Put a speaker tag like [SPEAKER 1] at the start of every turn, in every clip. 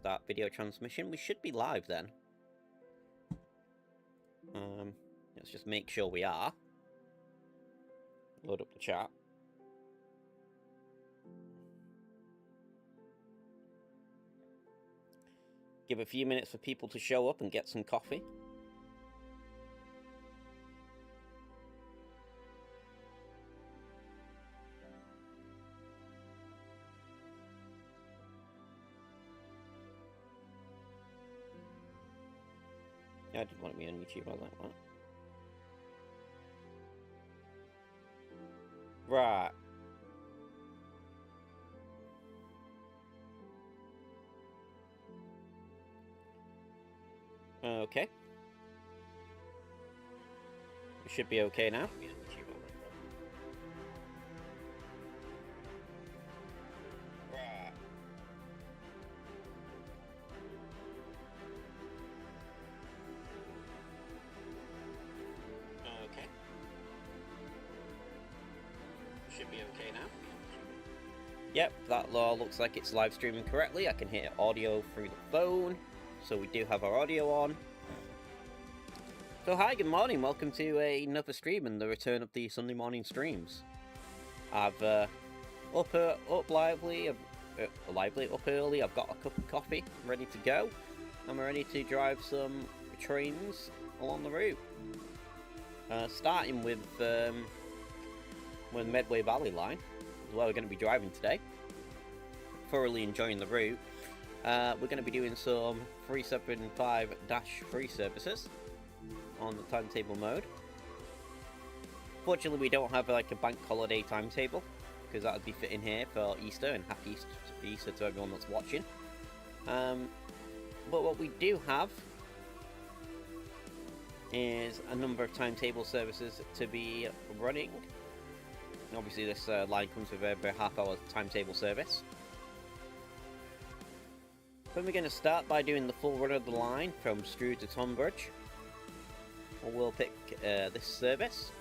[SPEAKER 1] Start video transmission. We should be live then. Let's just make sure we are. Load up the chat. Give a few minutes for people to show up and get some coffee. Yeah, I did want to be on YouTube, I like that. Right. Okay. We should be okay now. Okay. Should be okay now. Yep, that all looks like it's live streaming correctly. I can hear audio through the phone. So we do have our audio on. So hi, good morning. Welcome to another stream and the return of the Sunday morning streams. I've up early. I've got a cup of coffee ready to go. I'm ready to drive some trains along the route. Starting with Medway Valley Line, is where we're going to be driving today. Thoroughly enjoying the route. We're going to be doing some 375-3 services on the timetable mode. Fortunately, we don't have like a bank holiday timetable, because that would be fitting here for Easter, and happy Easter to everyone that's watching. But what we do have is a number of timetable services to be running. And obviously this line comes with every half-hour timetable service. Then we're going to start by doing the full run of the line from Strew to Tonbridge. We'll pick this service.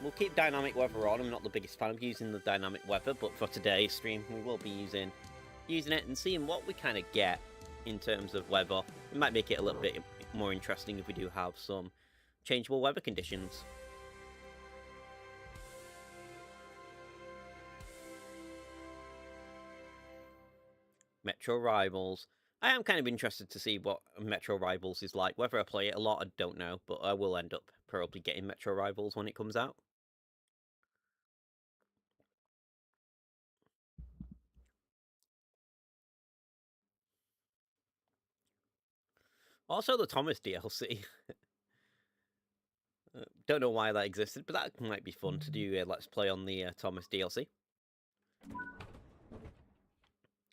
[SPEAKER 1] We'll keep dynamic weather on. I'm not the biggest fan of using the dynamic weather, but for today's stream we will be using it and seeing what we kind of get in terms of weather. It might make it a little bit more interesting if we do have some changeable weather conditions. Metro Rivals. I am kind of interested to see what Metro Rivals is like. Whether I play it a lot, I don't know, but I will end up probably getting Metro Rivals when it comes out. Also, the Thomas DLC. Don't know why that existed, but that might be fun to do a Let's Play on the Thomas DLC.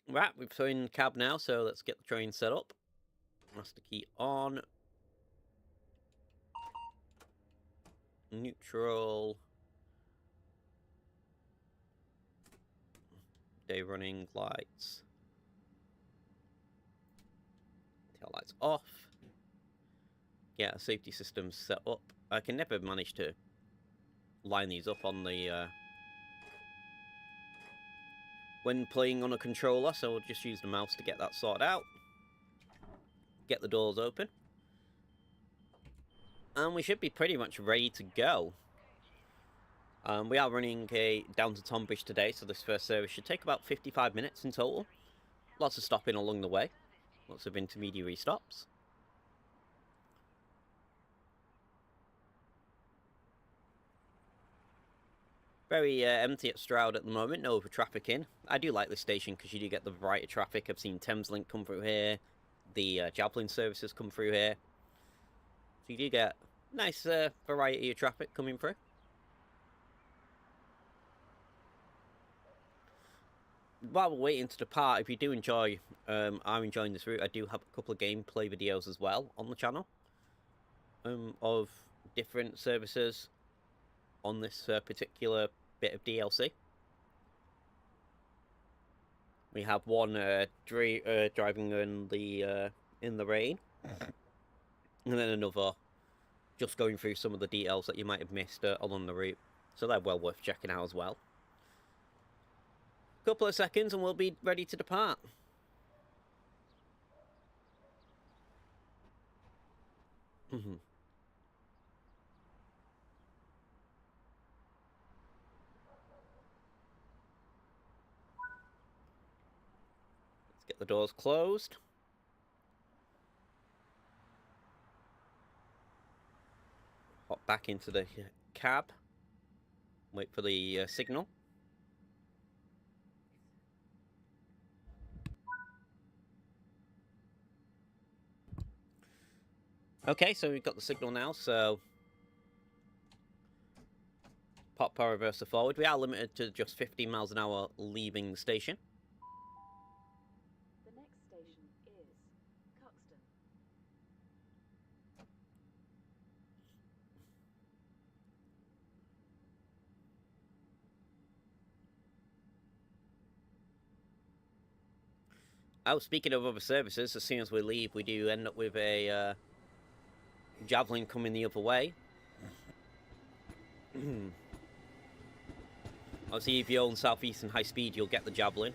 [SPEAKER 1] Right, we've thrown the cab now, so let's get the train set up. Master key on. Neutral. Day running lights. Tail lights off. Yeah, safety system's set up. I can never manage to line these up on the when playing on a controller, so we'll just use the mouse to get that sorted out. Get the doors open. And we should be pretty much ready to go. We are running down to Tonbridge today, so this first service should take about 55 minutes in total. Lots of stopping along the way. Lots of intermediary stops. Very empty at Stroud at the moment, no over traffic in. I do like this station because you do get the variety of traffic. I've seen Thameslink come through here, the Javelin services come through here. So you do get a nice variety of traffic coming through. While we're waiting to depart, if you do enjoy, I'm enjoying this route, I do have a couple of gameplay videos as well on the channel of different services on this particular bit of DLC. We have one driving in the rain, and then another just going through some of the details that you might have missed along the route. So they're well worth checking out as well. Couple of seconds and we'll be ready to depart. Get the doors closed. Hop back into the cab. Wait for the signal. Okay, so we've got the signal now, so pop power reverser forward. We are limited to just 15 miles an hour leaving the station.
[SPEAKER 2] The next station is Cuxton.
[SPEAKER 1] Oh, speaking of other services, as soon as we leave, we do end up with a Javelin coming the other way. Obviously, if you own Southeastern High Speed, you'll get the Javelin.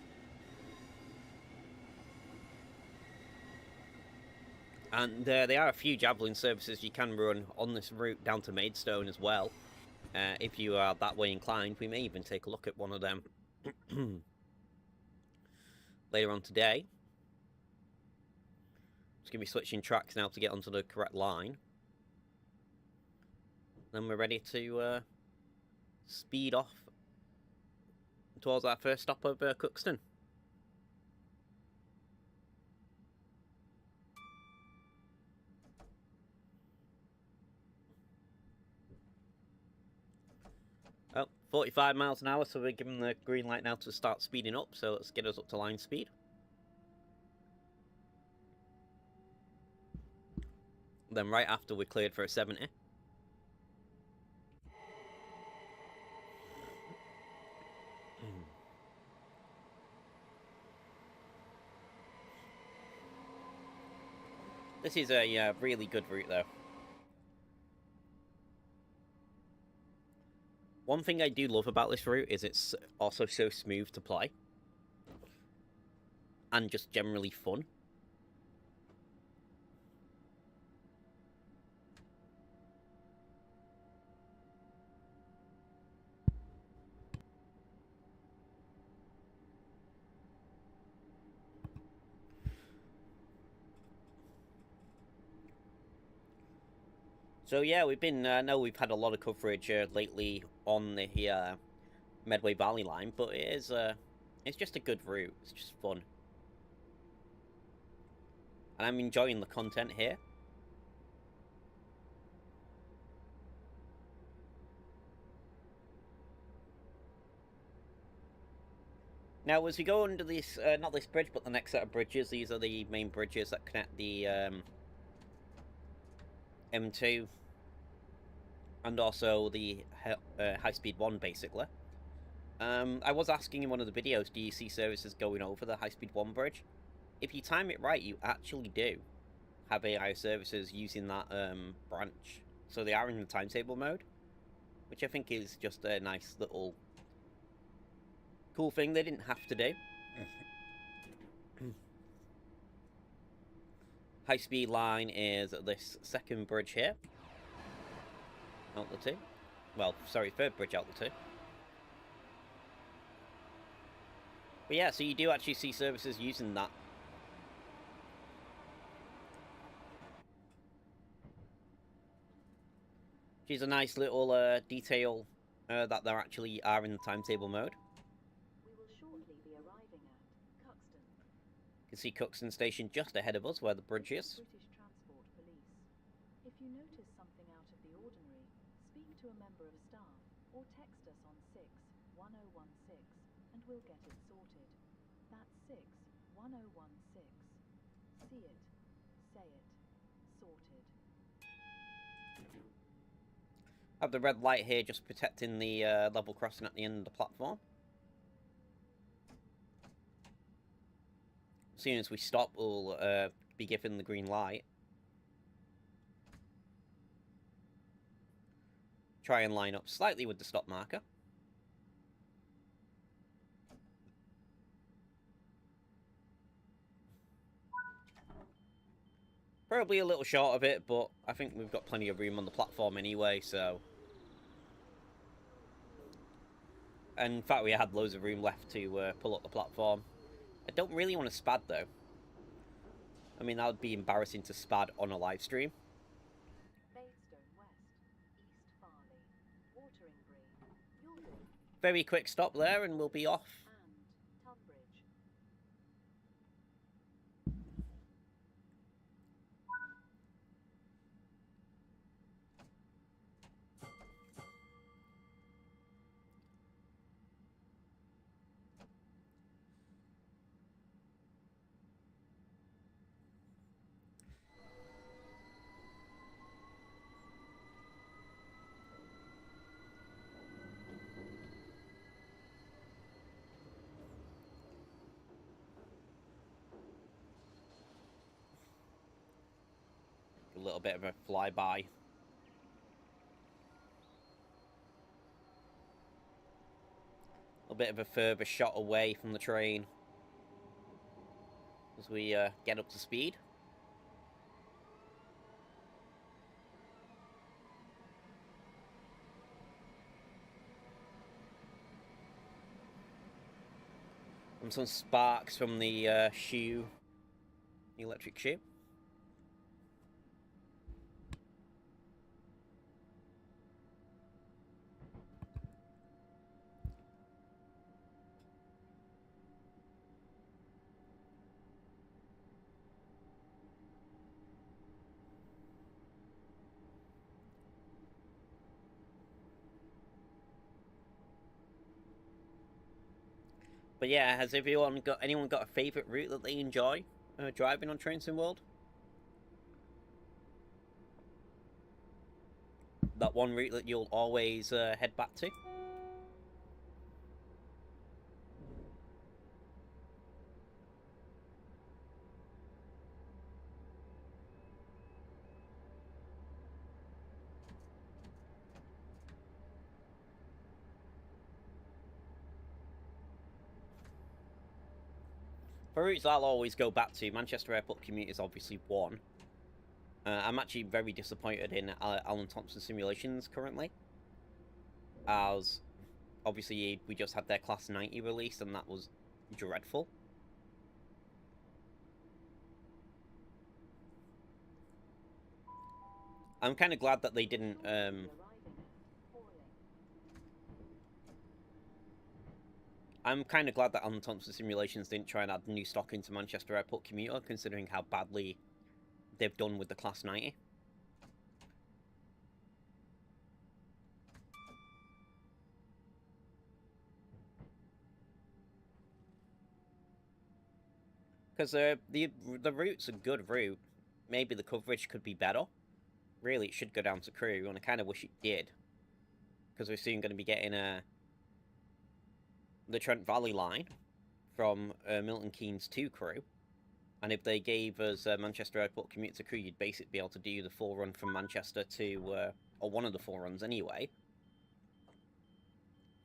[SPEAKER 1] And there are a few Javelin services you can run on this route down to Maidstone as well. If you are that way inclined, we may even take a look at one of them later on today. Just going to be switching tracks now to get onto the correct line. Then we're ready to speed off towards our first stop of Cuxton. Oh, 45 miles an hour, so we're giving the green light now to start speeding up, so let's get us up to line speed. Then right after we're cleared for a 70. This is a really good route though. One thing I do love about this route is it's also so smooth to play. And just generally fun. So yeah, we've been, I know we've had a lot of coverage lately on the Medway Valley Line, but it is, it's just a good route. It's just fun. And I'm enjoying the content here. Now, as we go under this, not this bridge, but the next set of bridges, these are the main bridges that connect the M2 and also the high-speed one, basically. I was asking in one of the videos, do you see services going over the high-speed one bridge? If you time it right, you actually do have AI services using that branch. So they are in the timetable mode, which I think is just a nice little cool thing they didn't have to do. High-speed line is this second bridge here. Out the two. Well, sorry, third bridge out the two. But yeah, so you do actually see services using that. Which is a nice little detail that there actually are in the timetable mode.
[SPEAKER 2] We will shortly be arriving at Cuxton.
[SPEAKER 1] You can see Cuxton Station just ahead of us, where the bridge is.
[SPEAKER 2] British Transport Police. If you notice something out of the ordinary, speak to a member of staff or text us on 61016 and we'll get it sorted. That's 61016. See it, say it, sorted.
[SPEAKER 1] I have the red light here just protecting the level crossing at the end of the platform. As soon as we stop, we'll be given the green light. Try and line up slightly with the stop marker. Probably a little short of it, but I think we've got plenty of room on the platform anyway, so... And in fact, we had loads of room left to pull up the platform. I don't really want to spad, though. I mean, that would be embarrassing to spad on a live stream.
[SPEAKER 2] Maidstone West, East Farley, Watering Bree, York,
[SPEAKER 1] Very quick stop there, and we'll be off.
[SPEAKER 2] and Tunbridge.
[SPEAKER 1] A little bit of a flyby. A bit of a further shot away from the train as we get up to speed. And some sparks from the shoe, the electric shoe. But yeah, has anyone got a favourite route that they enjoy driving on Train Sim World? That one route that you'll always head back to? For routes I'll always go back to, Manchester Airport Commuter is obviously one. I'm actually very disappointed in Alan Thompson Simulations currently, as obviously we just had their Class 90 released and that was dreadful. I'm kind of glad that they didn't I'm kind of glad that Alan Thompson Simulations didn't try and add new stock into Manchester Airport Commuter, considering how badly they've done with the Class 90. Because the route's a good route. Maybe the coverage could be better. Really, it should go down to Crewe, and I kind of wish it did. Because we're soon going to be getting the Trent Valley Line from Milton Keynes to Crewe. And if they gave us Manchester Airport Commuter to Crewe, you'd basically be able to do the full run from Manchester to... or one of the full runs anyway.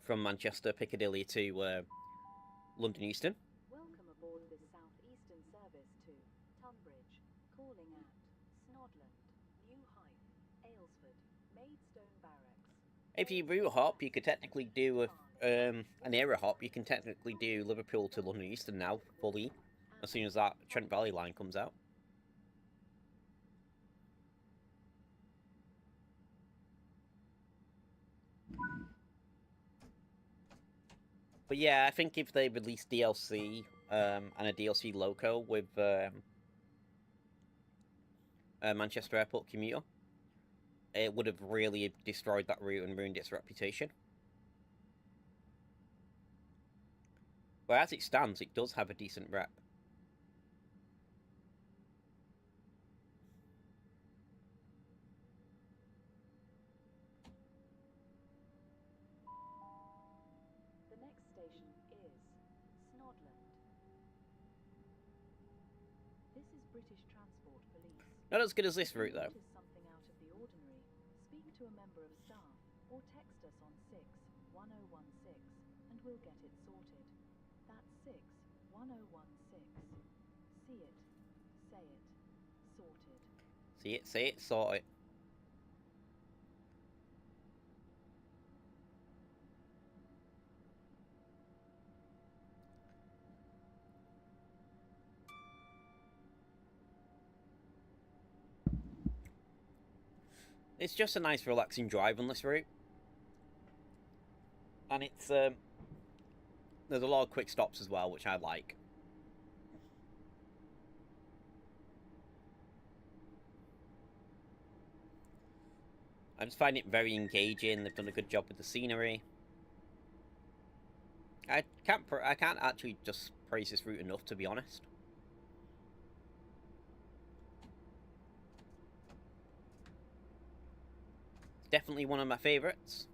[SPEAKER 1] From Manchester, Piccadilly to London Euston.
[SPEAKER 2] Welcome aboard this southeastern service to Tunbridge, calling at Snodland, New Hythe, Aylesford, Maidstone Barracks.
[SPEAKER 1] If you route hop, you could technically do an era hop. You can technically do Liverpool to London Euston now, fully, as soon as that Trent Valley Line comes out. But yeah, I think if they released DLC and a DLC loco with Manchester Airport Commuter, it would have really destroyed that route and ruined its reputation. But as it stands, it does have a decent rep.
[SPEAKER 2] The next station is Snodland. This is British Transport Police.
[SPEAKER 1] Not as good as this route, though.
[SPEAKER 2] Notice something out of the ordinary, speak to a member of staff or text us on 61016 and we'll get it sorted. That's 61016. See it, say it, sorted.
[SPEAKER 1] See it, sort it. It's just a nice relaxing drive on this route. And it's, there's a lot of quick stops as well, which I like. I just find it very engaging. They've done a good job with the scenery. I can't actually just praise this route enough, to be honest. Definitely one of my favourites.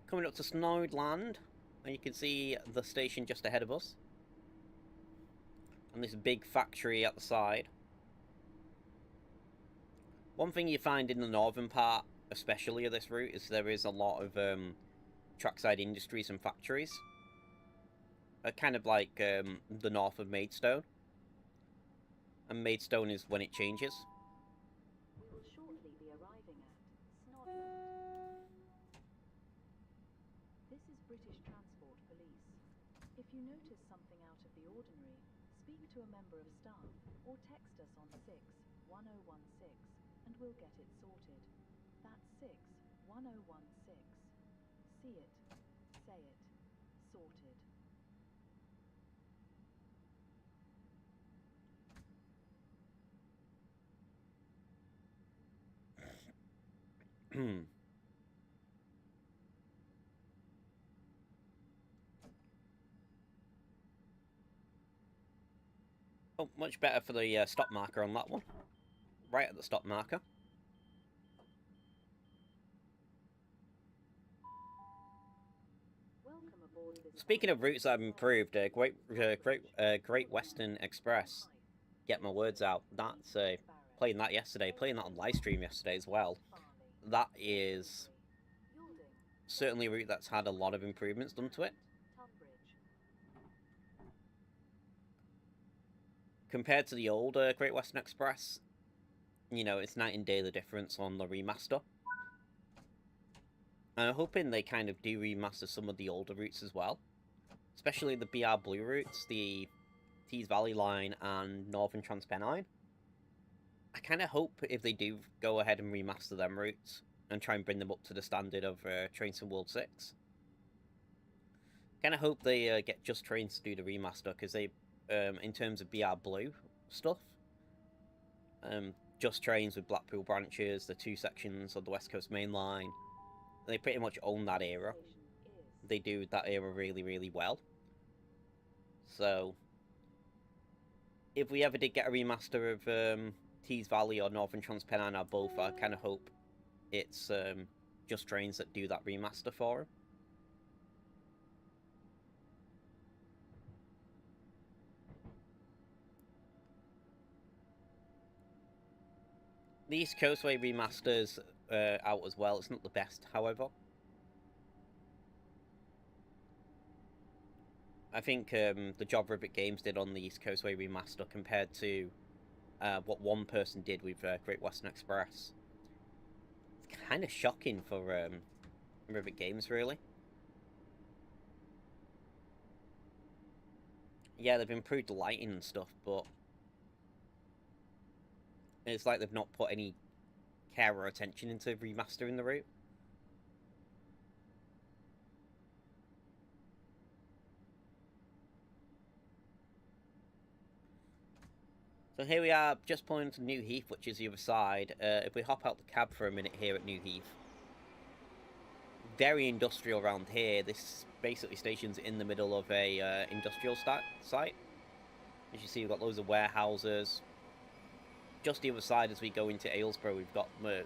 [SPEAKER 1] Coming up to Snowed Land, and you can see the station just ahead of us. And this big factory at the side. One thing you find in the northern part, especially of this route, is there is a lot of trackside industries and factories. Kind of like the north of Maidstone. And Maidstone is when it changes.
[SPEAKER 2] We will shortly be arriving at Snodland. This is British Transport Police. If you notice something out of the ordinary, speak to a member of staff or text us on 61016 and we'll get it sorted. That's 61016. See it, say it, sorted.
[SPEAKER 1] Oh, much better for the stop marker on that one. Right at the stop marker. Speaking of routes that have improved, Great Western Express. Get my words out. That's playing that yesterday, playing that on live stream yesterday as well. That is certainly a route that's had a lot of improvements done to it. Compared to the old Great Western Express, you know, it's night and day the difference on the remaster. And I'm hoping they kind of do remaster some of the older routes as well. Especially the BR Blue routes, the Tees Valley Line and Northern Transpennine. I kind of hope if they do go ahead and remaster them routes and try and bring them up to the standard of Trains from World 6. Kind of hope they get Just Trains to do the remaster, because they, in terms of BR Blue stuff, Just Trains with Blackpool branches, the 2 sections of the West Coast Main Line, they pretty much own that era. They do that era really, really well. So, if we ever did get a remaster of Tees Valley or Northern Transpennine or both, I kind of hope it's Just Trains that do that remaster for them. The East Coastway remasters out as well. It's not the best, however. I think the job Rivet Games did on the East Coastway remaster compared to what one person did with Great Western Express. It's kind of shocking for Rivet Games, really. Yeah, they've improved the lighting and stuff, but it's like they've not put any care or attention into remastering the route. So here we are, just pulling into New Heath, which is the other side. If we hop out the cab for a minute here at New Heath. Very industrial around here. This basically station's in the middle of a industrial site. As you see, we've got loads of warehouses. Just the other side, as we go into Aylesbury, we've got the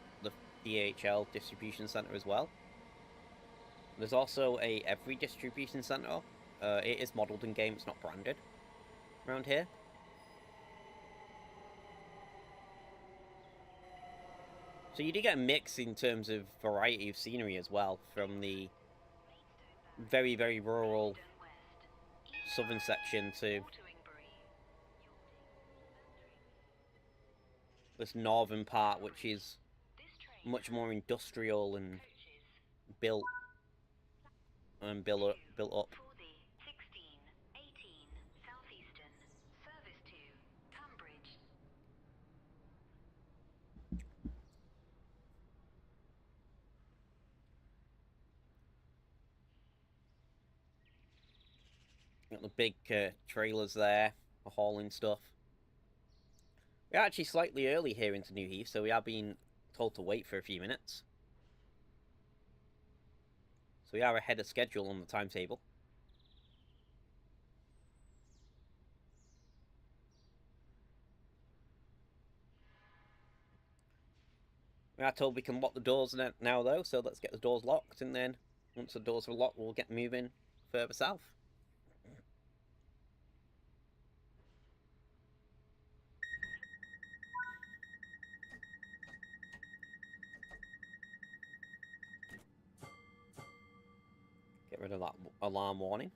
[SPEAKER 1] DHL distribution centre as well. There's also a Every distribution centre. It is modelled in game, it's not branded around here. So you do get a mix in terms of variety of scenery as well, from the very, very rural southern section to this northern part, which is much more industrial and built built up. Got the big trailers there for hauling stuff. We're actually slightly early here into New Heath, so we are being told to wait for a few minutes. So we are ahead of schedule on the timetable. We are told we can lock the doors now, though, so let's get the doors locked, and then once the doors are locked, we'll get moving further south. Get rid of that alarm warning.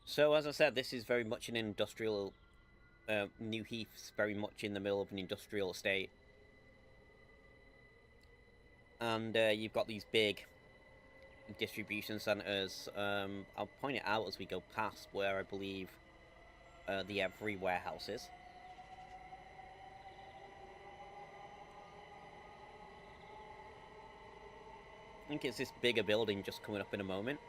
[SPEAKER 1] So, as I said, this is very much an industrial... New Heath's very much in the middle of an industrial estate. And you've got these big distribution centres. I'll point it out as we go past where I believe the Every warehouse is. I think it's this bigger building just coming up in a moment.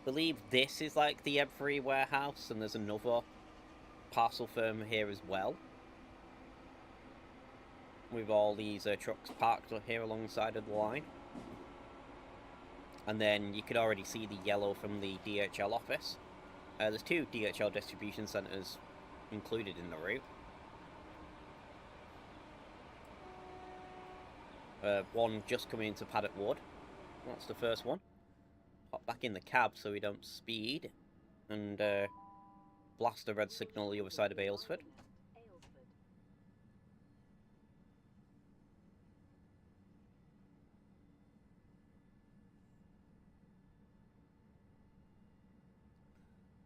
[SPEAKER 1] I believe this is like the Every warehouse, and there's another parcel firm here as well, with all these trucks parked here alongside of the line. And then you could already see the yellow from the DHL office. There's 2 DHL distribution centres included in the route. One just coming into Paddock Wood. That's the first one. Hop back in the cab so we don't speed, and blast the red signal the other side of Aylesford.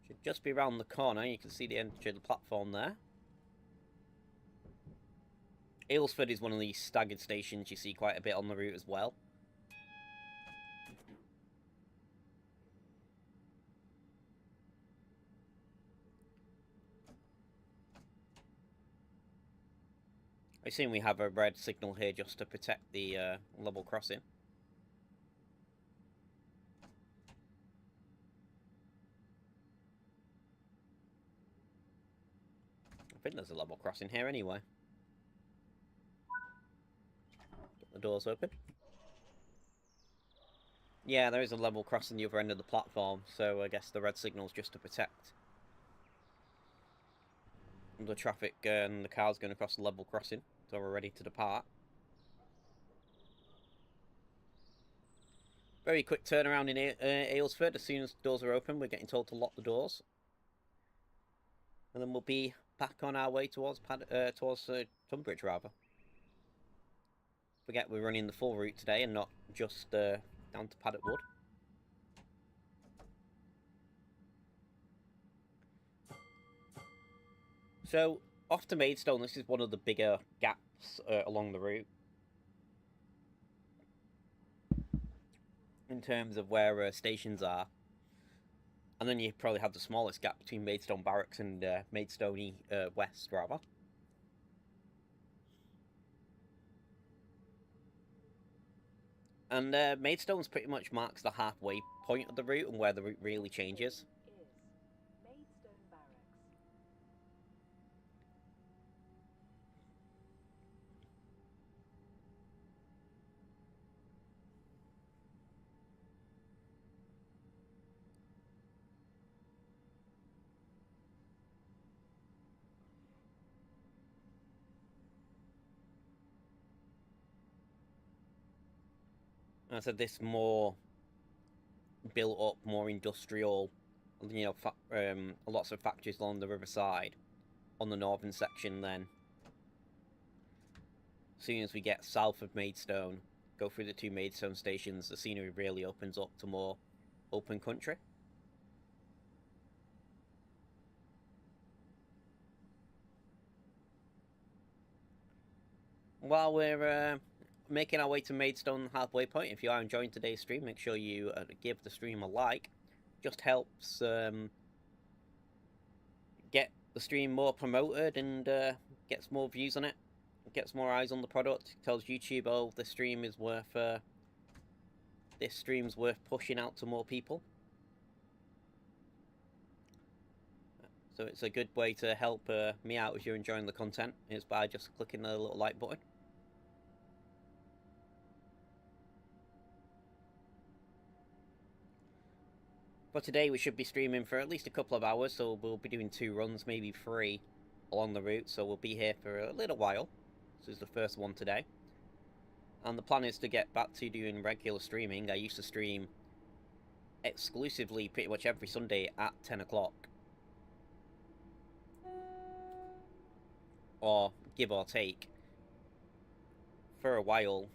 [SPEAKER 1] Should just be around the corner. You can see the entry of the platform there. Aylesford is one of these staggered stations you see quite a bit on the route as well. I assume we have a red signal here just to protect the level crossing. I think there's a level crossing here anyway. Get the doors open. Yeah, there is a level crossing the other end of the platform, so I guess the red signal's just to protect the traffic and the cars going across the level crossing, so we're ready to depart. Very quick turnaround in Aylesford. As soon as the doors are open, we're getting told to lock the doors. And then we'll be back on our way towards Tunbridge, rather. Forget we're running the full route today and not just down to Paddock Wood. So, off to Maidstone, this is one of the bigger gaps along the route. In terms of where stations are. And then you probably have the smallest gap between Maidstone Barracks and Maidstone West, rather. And Maidstone's pretty much marks the halfway point of the route and where the route really changes. I said this more built up, more industrial, you know, lots of factories along the riverside on the northern section then as soon as we get south of Maidstone, go through the 2 Maidstone stations, the scenery really opens up to more open country. While we're making our way to Maidstone halfway point, if you are enjoying today's stream, make sure you give the stream a like. Just helps get the stream more promoted and gets more views on it, gets more eyes on the product. It tells YouTube, oh, this stream is worth this stream's worth pushing out to more people. So it's a good way to help me out if you're enjoying the content, is by just clicking the little like button. But today we should be streaming for at least a couple of hours, so we'll be doing 2 runs, maybe 3 along the route, so we'll be here for a little while. This is the first one today. And the plan is to get back to doing regular streaming. I used to stream exclusively pretty much every Sunday at 10 o'clock. Or give or take. For a while,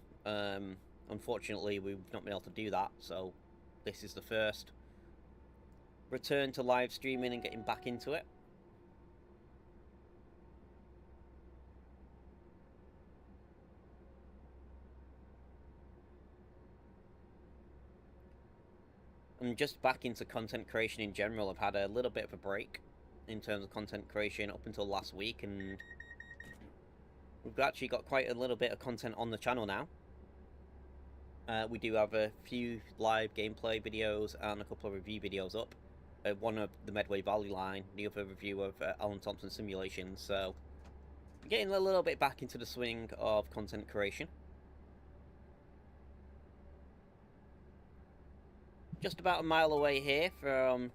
[SPEAKER 1] unfortunately we've not been able to do that, so this is the first return to live streaming and getting back into it. I'm just back into content creation in general. I've had a little bit of a break in terms of content creation up until last week, and we've actually got quite a little bit of content on the channel now. We do have a few live gameplay videos and a couple of review videos up. One of the Medway Valley Line, the other review of Alan Thompson Simulations, so getting a little bit back into the swing of content creation. Just about a mile away here from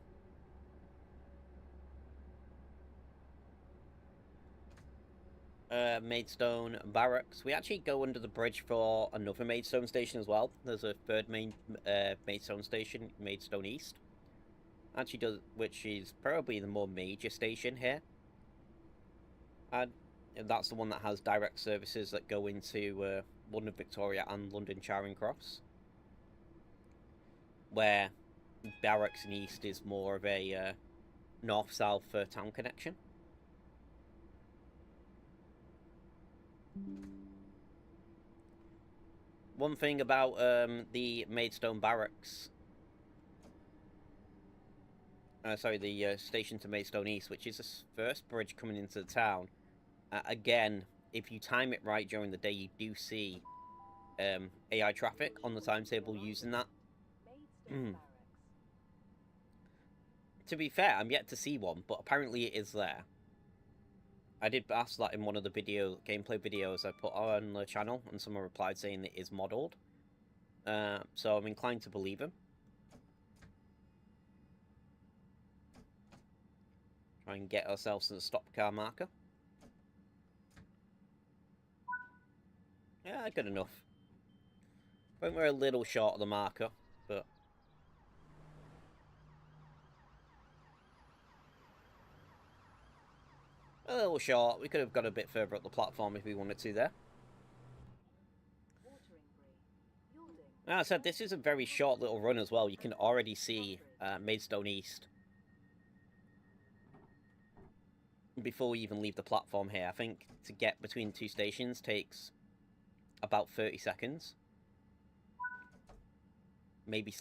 [SPEAKER 1] Maidstone Barracks. We actually go under the bridge for another Maidstone station as well. There's a third Maidstone station, Maidstone East. Actually which is probably the more major station here. And that's the one that has direct services that go into London Victoria and London Charing Cross. Where Barracks and East is more of a north-south town connection. One thing about the Maidstone Barracks, the station to Maidstone East, which is the first bridge coming into the town. Again, if you time it right during the day, you do see AI traffic on the timetable using that. To be fair, I'm yet to see one, but apparently it is there. I did ask that in one of the gameplay videos I put on the channel, and someone replied saying it is modelled. So I'm inclined to believe him. Try and get ourselves to the stop car marker. Yeah, good enough. I think we're a little short of the marker, but a little short. We could have got a bit further up the platform if we wanted to there. As I said, this is a very short little run as well. You can already see Maidstone East before we even leave the platform here. I think to get between 2 stations takes about 30 seconds. Maybe,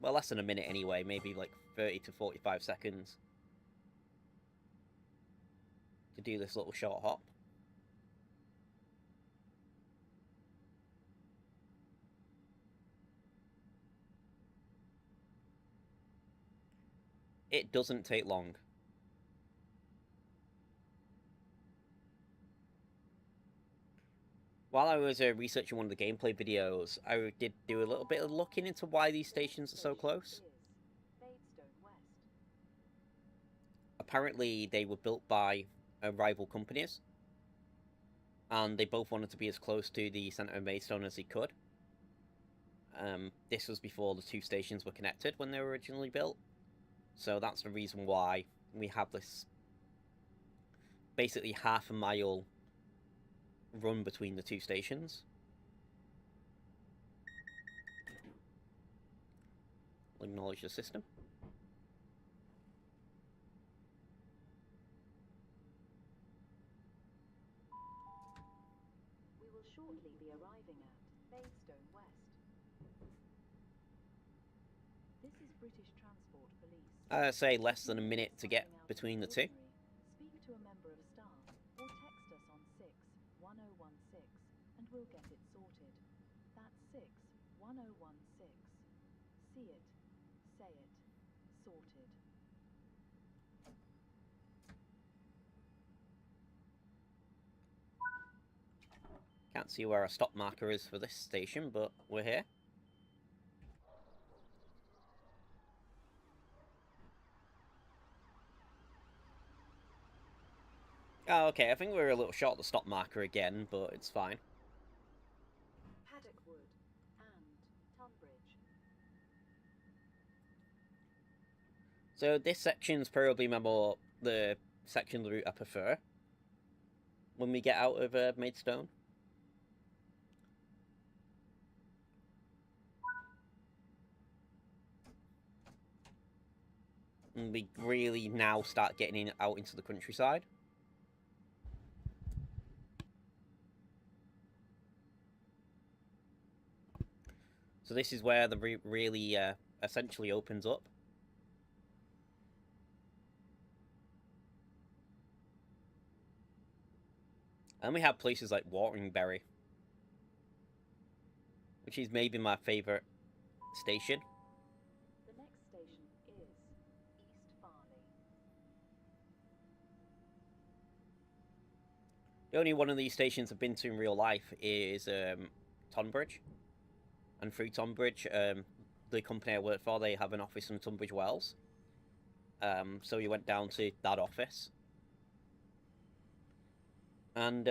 [SPEAKER 1] well, less than a minute anyway. Maybe like 30 to 45 seconds to do this little short hop. It doesn't take long. While I was researching one of the gameplay videos, I did do a little bit of looking into why these stations are so close. Apparently, they were built by rival companies, and they both wanted to be as close to the centre of Maidstone as they could. This was before the 2 stations were connected when they were originally built, so that's the reason why we have this basically half a mile run between the two stations. We'll acknowledge the system.
[SPEAKER 2] We will shortly be arriving at Maidstone West. This is British Transport Police.
[SPEAKER 1] I say less than a minute to get between the two.
[SPEAKER 2] Speak to a member of staff or text us on 61016 and we'll get it sorted. That's 61016. See it, say it, sorted.
[SPEAKER 1] Can't see where our stop marker is for this station, but we're here. Oh, okay, I think we're a little short of the stop marker again, but it's fine.
[SPEAKER 2] Paddockwood and Tunbridge.
[SPEAKER 1] So this section's probably the section of the route I prefer when we get out of Maidstone. And we really now start getting out into the countryside. So this is where the route really essentially opens up. And we have places like Wateringbury, which is maybe my favourite station.
[SPEAKER 2] The next station is East Farley.
[SPEAKER 1] The only one of these stations I've been to in real life is Tonbridge. And through Tonbridge, the company I work for, they have an office in Tunbridge Wells. So we went down to that office. And,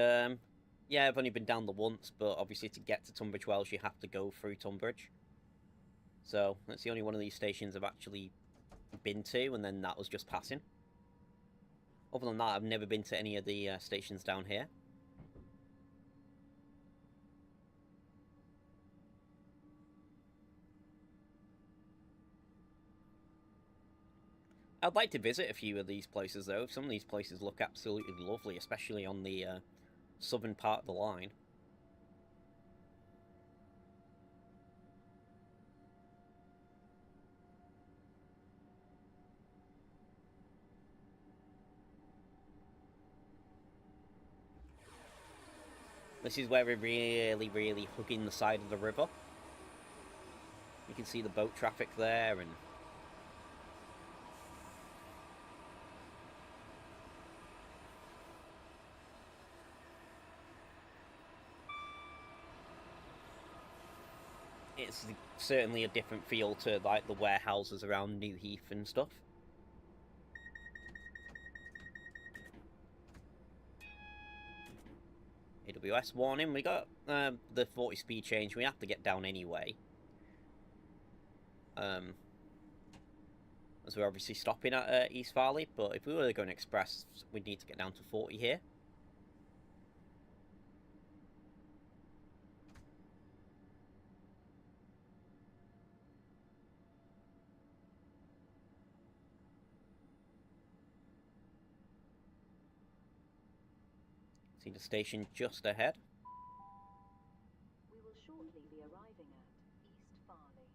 [SPEAKER 1] yeah, I've only been down there once, but obviously to get to Tunbridge Wells, you have to go through Tonbridge. So that's the only one of these stations I've actually been to, and then that was just passing. Other than that, I've never been to any of the stations down here. I'd like to visit a few of these places, though. Some of these places look absolutely lovely, especially on the southern part of the line. This is where we're really hugging the side of the river. You can see the boat traffic there, and it's certainly a different feel to like the warehouses around New Heath and stuff. AWS warning, we got the 40 speed change, we have to get down anyway. As we're obviously stopping at East Farley, but if we were going express, we'd need to get down to 40 here. See the station just ahead.
[SPEAKER 2] We will shortly be arriving at East Farley.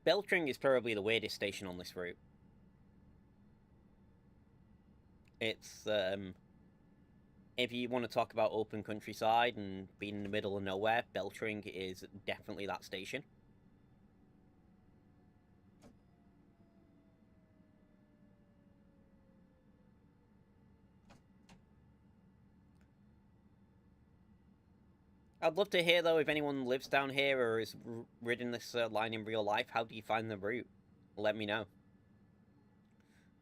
[SPEAKER 1] Beltring is probably the weirdest station on this route. It's, if you want to talk about open countryside and being in the middle of nowhere, Beltring is definitely that station. I'd love to hear, though, if anyone lives down here or is ridden this line in real life, how do you find the route? Let me know.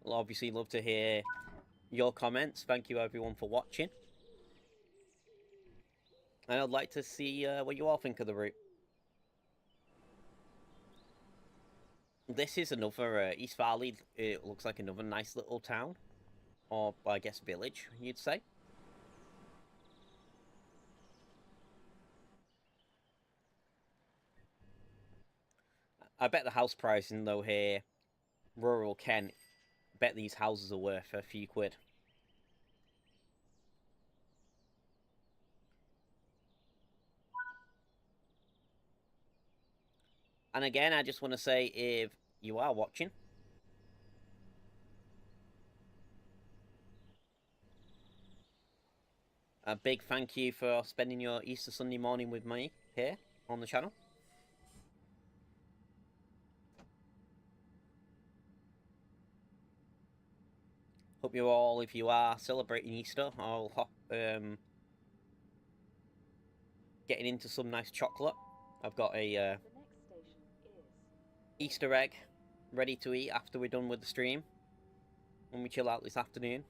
[SPEAKER 1] I'll obviously love to hear your comments. Thank you, everyone, for watching. And I'd like to see what you all think of the route. This is another East Valley. It looks like another nice little town, or I guess village, you'd say. I bet the house pricing though here, rural Kent, bet these houses are worth a few quid. And again, I just want to say, if you are watching, a big thank you for spending your Easter Sunday morning with me here on the channel. Hope you all, if you are celebrating Easter, I'll getting into some nice chocolate. I've got a
[SPEAKER 2] The next station is
[SPEAKER 1] Easter egg ready to eat after we're done with the stream when we chill out this afternoon.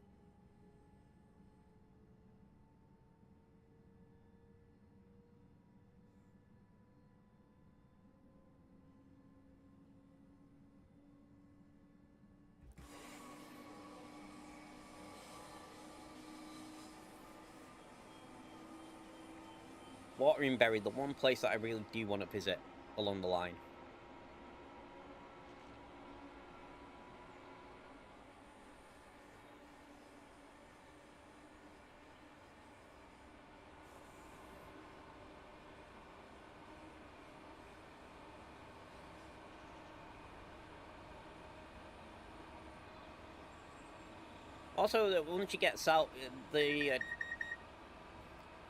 [SPEAKER 1] Watering Berry, the one place that I really do want to visit along the line. Also, once you get south,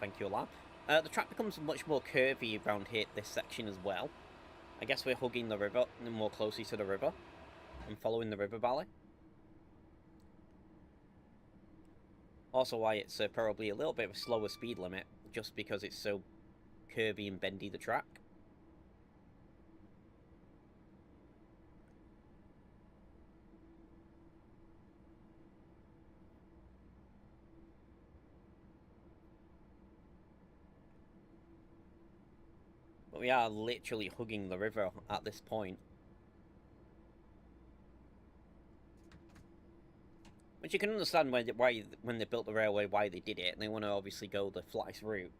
[SPEAKER 1] thank you, lab. The track becomes much more curvy around here, this section as well. I guess we're hugging the river, more closely to the river, and following the river valley. Also why it's probably a little bit of a slower speed limit, just because it's so curvy and bendy, the track. But we are literally hugging the river at this point. Which you can understand why when they built the railway, why they did it, and they want to obviously go the flattest route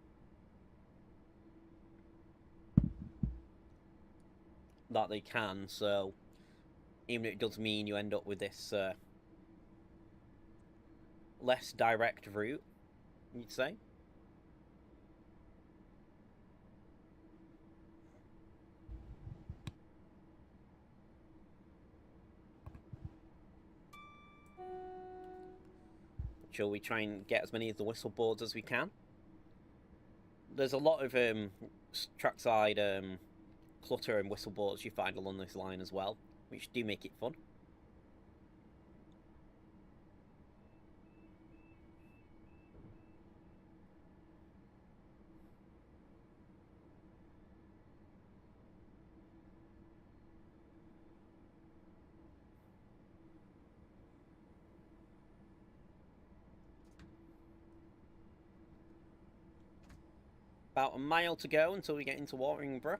[SPEAKER 1] that they can, so even if it does mean you end up with this less direct route, you'd say. Shall we try and get as many of the whistle boards as we can? There's a lot of trackside clutter and whistle boards you find along this line as well, which do make it fun. About a mile to go until we get into Wateringborough.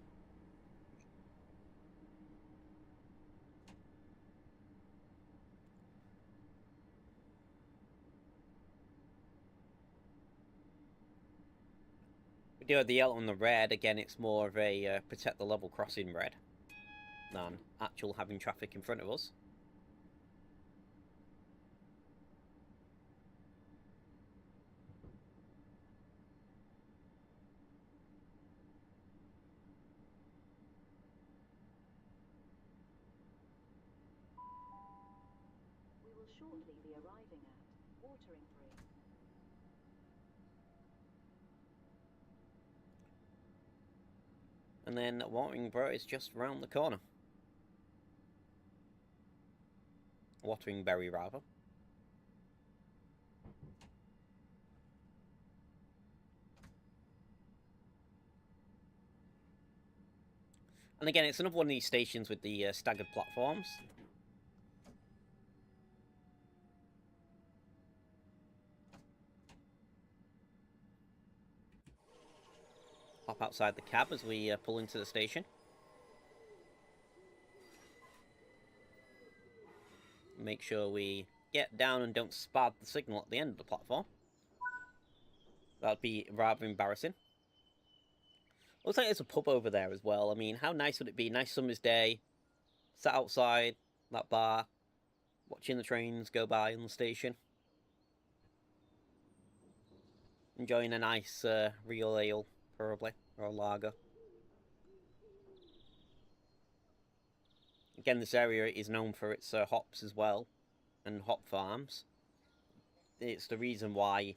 [SPEAKER 1] We do have the yellow and the red. Again, it's more of a protect the level crossing red than actual having traffic in front of us.
[SPEAKER 2] we will shortly be arriving at Wateringbury.
[SPEAKER 1] And then Wateringborough is just round the corner. Wateringbury, rather. And again, it's another one of these stations with the staggered platforms. Hop outside the cab as we pull into the station. make sure we get down and don't spad the signal at the end of the platform. That'd be rather embarrassing. Looks like there's a pub over there as well. I mean, how nice would it be? Nice summer's day, sat outside that bar, watching the trains go by on the station. Enjoying a nice real ale, probably, or a lager. Again, this area is known for its hops as well, and hop farms. It's the reason why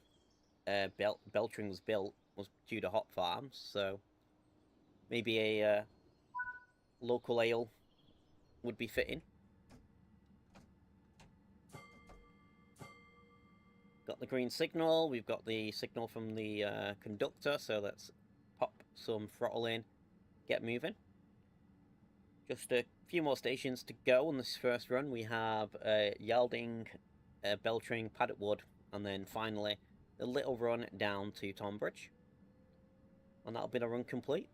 [SPEAKER 1] Beltring was built, was due to hop farms, so maybe a local ale would be fitting. Got the green signal, we've got the signal from the conductor, so let's pop some throttle in, get moving. Just a few more stations to go on this first run. We have Yalding, Beltring, Paddockwood, and then finally a little run down to Tonbridge. And that'll be the run complete.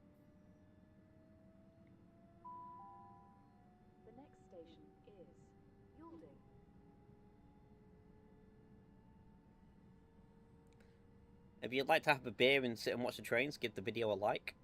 [SPEAKER 2] The next station is Yalding.
[SPEAKER 1] If you'd like to have a beer and sit and watch the trains, give the video a like.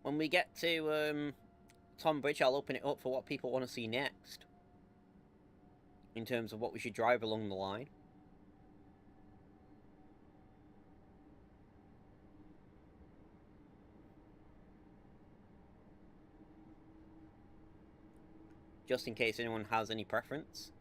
[SPEAKER 1] When we get to Tonbridge, I'll open it up for what people want to see next, in terms of what we should drive along the line. Just in case anyone has any preference.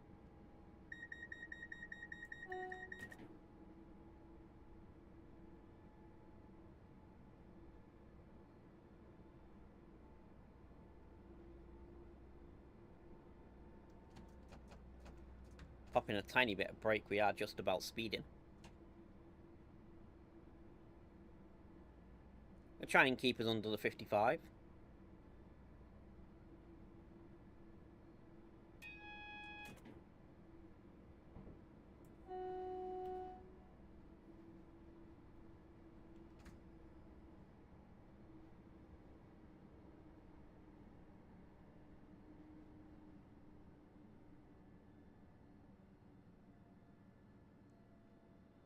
[SPEAKER 1] Popping a tiny bit of brake, we are just about speeding. We'll try and keep us under the 55.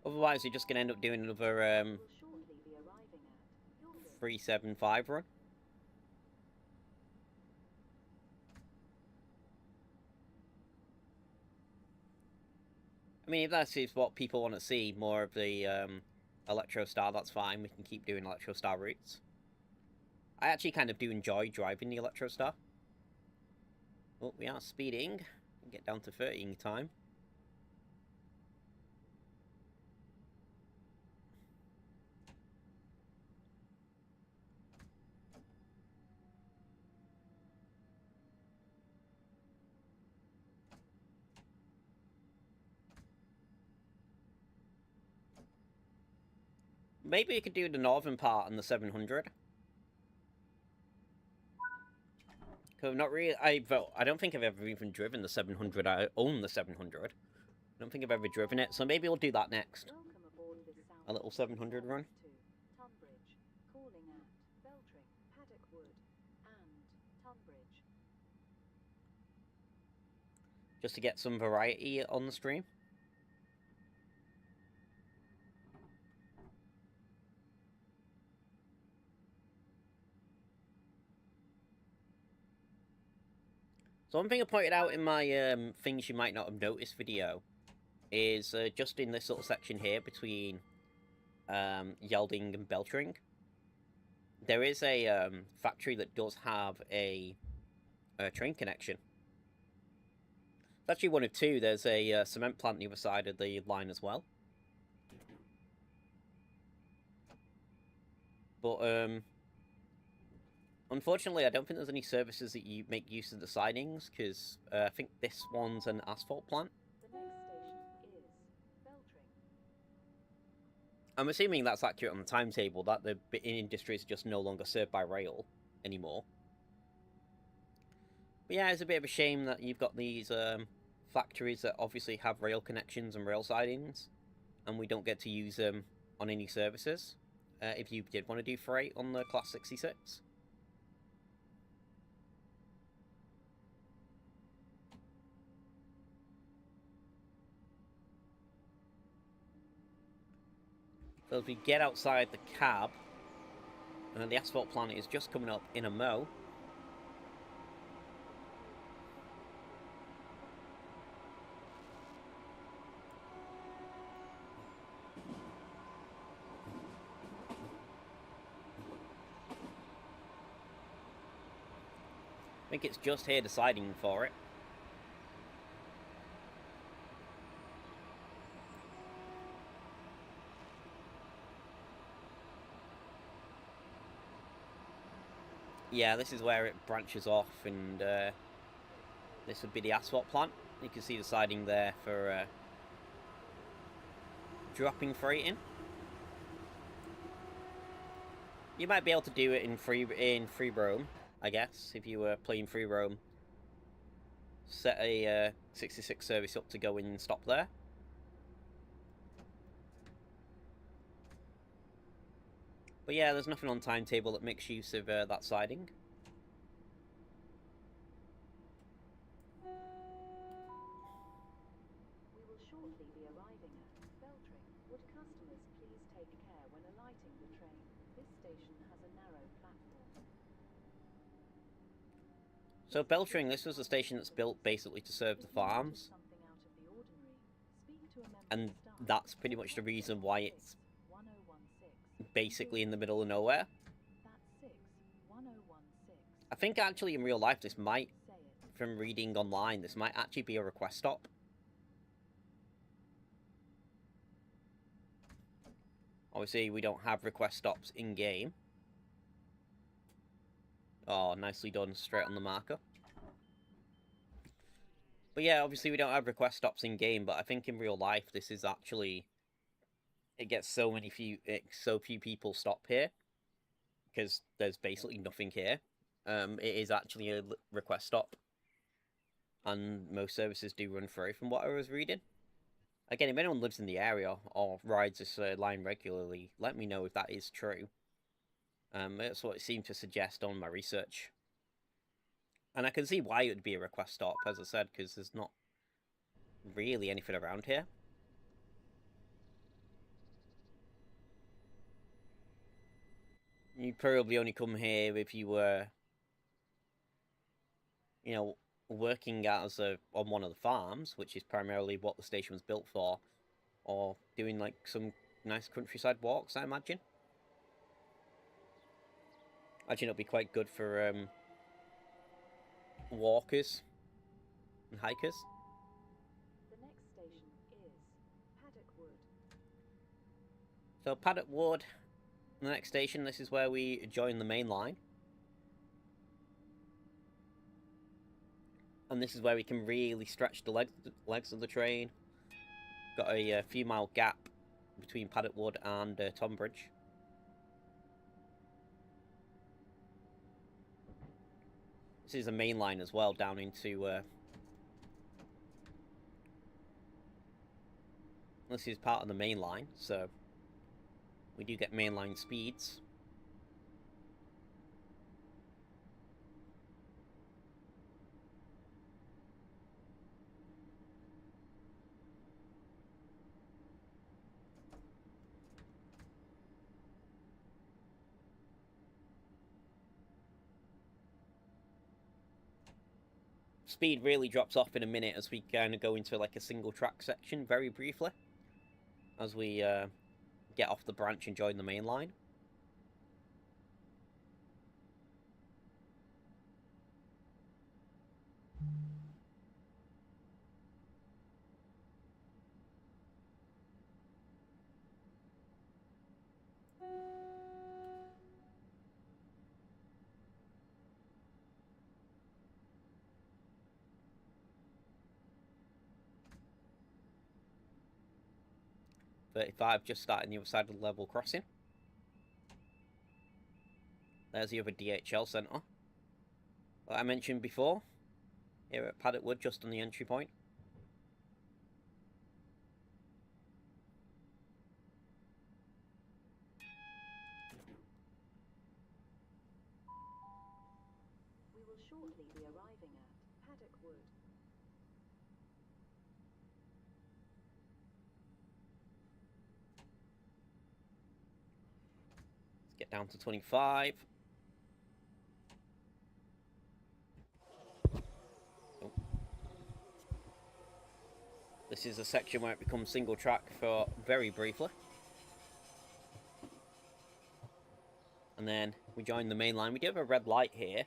[SPEAKER 1] Otherwise, you're just going to end up doing another
[SPEAKER 2] Will shortly be arriving at Yalding.
[SPEAKER 1] 375 run. I mean, if that is what people want to see, more of the Electro Star, that's fine. We can keep doing Electro Star routes. I actually kind of do enjoy driving the Electro Star. Oh, we are speeding. Get down to 30 in time. Maybe we could do the northern part on the 700. Cause not really. I don't think I've ever even driven the 700. I own the 700. I don't think I've ever driven it, so maybe we'll do that next.
[SPEAKER 2] Welcome aboard this sound.
[SPEAKER 1] A little 700 run.
[SPEAKER 2] To Tonbridge, calling at Beltring, Paddockwood, and Tonbridge.
[SPEAKER 1] Just to get some variety on the stream. So one thing I pointed out in my things you might not have noticed video is just in this little section here between Yalding and Beltring, there is a factory that does have a train connection. It's actually one of two. There's a cement plant on the other side of the line as well. But unfortunately, I don't think there's any services that you make use of the sidings, because I think this one's an asphalt plant.
[SPEAKER 2] The next station is Beltring.
[SPEAKER 1] I'm assuming that's accurate on the timetable, that the industry is just no longer served by rail anymore. But yeah, it's a bit of a shame that you've got these factories that obviously have rail connections and rail sidings, and we don't get to use them on any services. If you did want to do freight on the Class 66. So as we get outside the cab, the asphalt plant is just coming up in a mow. I think it's just here deciding for it. Yeah, this is where it branches off, and this would be the asphalt plant. You can see the siding there for dropping freight in. You might be able to do it in free roam, I guess, if you were playing free roam. Set a 66 service up to go in and stop there. But yeah, there's nothing on timetable that makes use of that siding.
[SPEAKER 2] We will shortly be arriving at Beltring. Would customers please take care when alighting the train? This station has a narrow platform.
[SPEAKER 1] So Beltring, this was a station that's built basically to serve the farms. And that's pretty much the reason why it's basically in the middle of nowhere. I think actually in real life this might, from reading online, this might actually be a request stop. Obviously we don't have request stops in-game. Oh, nicely done, straight on the marker. But yeah, obviously we don't have request stops in-game, but I think in real life this is actually... It gets so few people stop here, because there's basically nothing here. It is actually a request stop, and most services do run through from what I was reading. Again, if anyone lives in the area or rides this line regularly, let me know if that is true. That's what it seemed to suggest on my research. And I can see why it would be a request stop, as I said, because there's not really anything around here. You probably only come here if you were, you know, working as on one of the farms, which is primarily what the station was built for, or doing like some nice countryside walks, I imagine. Actually, it'll be quite good for walkers and hikers.
[SPEAKER 2] The next station is Paddock Wood.
[SPEAKER 1] So Paddock Wood, the next station, this is where we join the main line. And this is where we can really stretch the legs of the train. Got a few mile gap between Paddock Wood and Tonbridge. This is a main line as well, down into... this is part of the main line, so we do get mainline speeds. Speed really drops off in a minute as we kind of go into like a single track section very briefly, as we get off the branch and join the main line. .35 just starting the other side of the level crossing. There's the other DHL centre that I mentioned before. here at Paddock Wood, just on the entry point.
[SPEAKER 2] We will shortly be arriving at Paddock Wood.
[SPEAKER 1] Let's get down to 25. Oh. This is a section where it becomes single track for very briefly. And then we join the main line. We do have a red light here.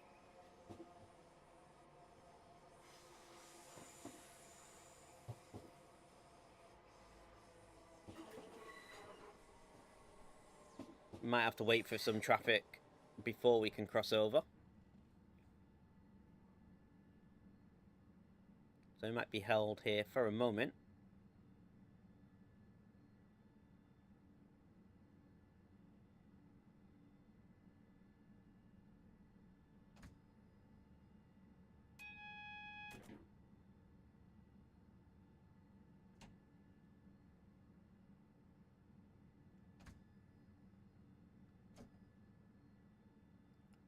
[SPEAKER 1] We might have to wait for some traffic before we can cross over. So we might be held here for a moment.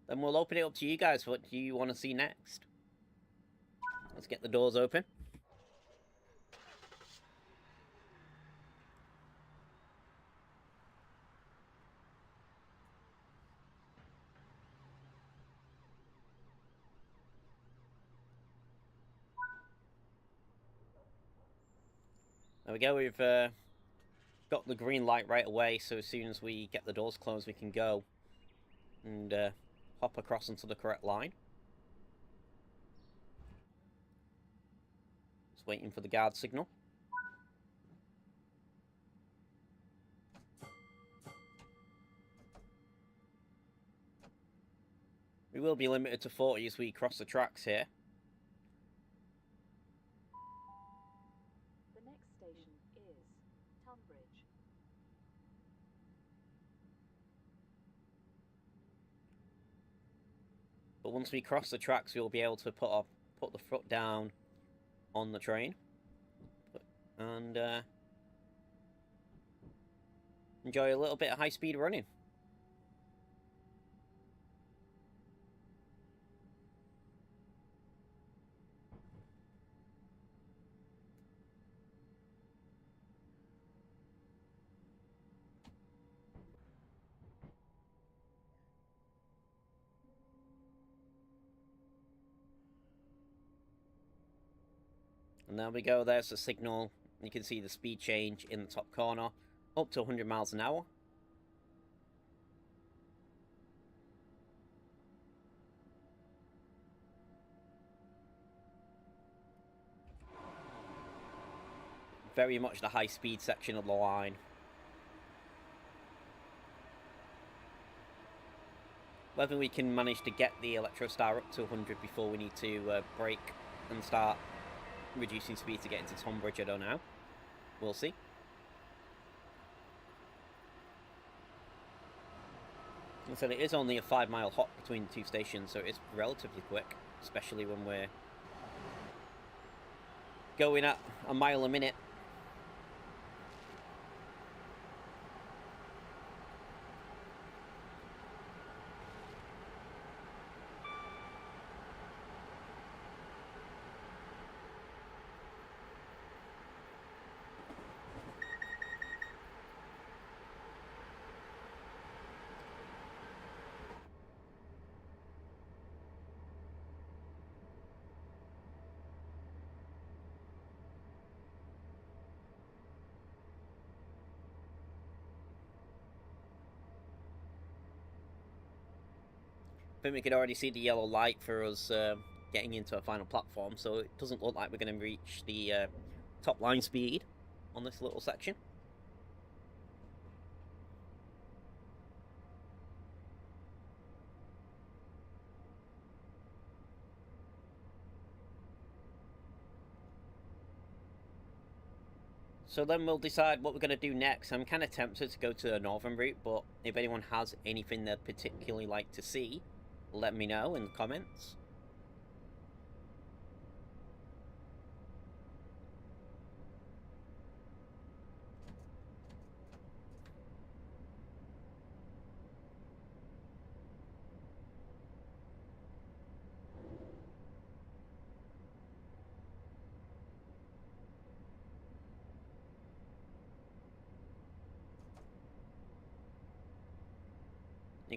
[SPEAKER 1] Then we'll open it up to you guys. What do you want to see next? Let's get the doors open. There we go, we've got the green light right away, so as soon as we get the doors closed we can go and hop across onto the correct line. Just waiting for the guard signal. We will be limited to 40 as we cross the tracks here.
[SPEAKER 2] The next station is Tunbridge.
[SPEAKER 1] But once we cross the tracks we'll be able to put the foot down on the train and enjoy a little bit of high-speed running. And there we go, there's the signal. You can see the speed change in the top corner, up to 100 miles an hour. Very much the high-speed section of the line. Whether we can manage to get the Electrostar up to 100 before we need to brake and start reducing speed to get into Tunbridge, I don't know. We'll see. Like I said, it is only a 5-mile hop between the two stations, so it's relatively quick, especially when we're going at a mile a minute. I think we can already see the yellow light for us getting into a final platform, so it doesn't look like we're going to reach the top line speed on this little section. So then we'll decide what we're going to do next. I'm kind of tempted to go to the northern route, but if anyone has anything they'd particularly like to see, let me know in the comments.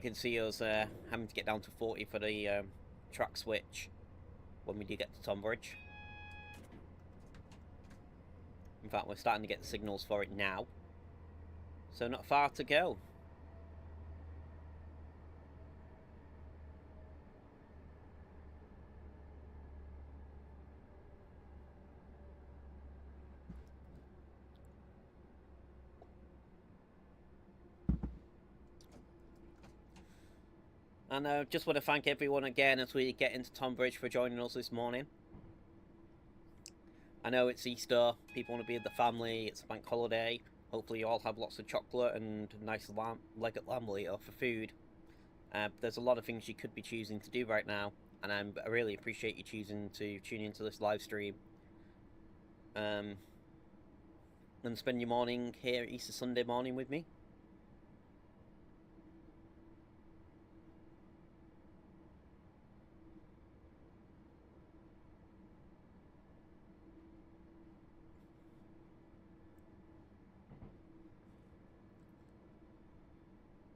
[SPEAKER 1] You can see us having to get down to 40 for the track switch when we do get to Tonbridge. In fact, we're starting to get the signals for it now. So not far to go. And I just want to thank everyone again as we get into Tonbridge for joining us this morning. I know it's Easter, people want to be with the family, it's a bank holiday. Hopefully you all have lots of chocolate and nice leg at lamb later for food. There's a lot of things you could be choosing to do right now, and I really appreciate you choosing to tune into this live stream. And spend your morning here Easter Sunday morning with me.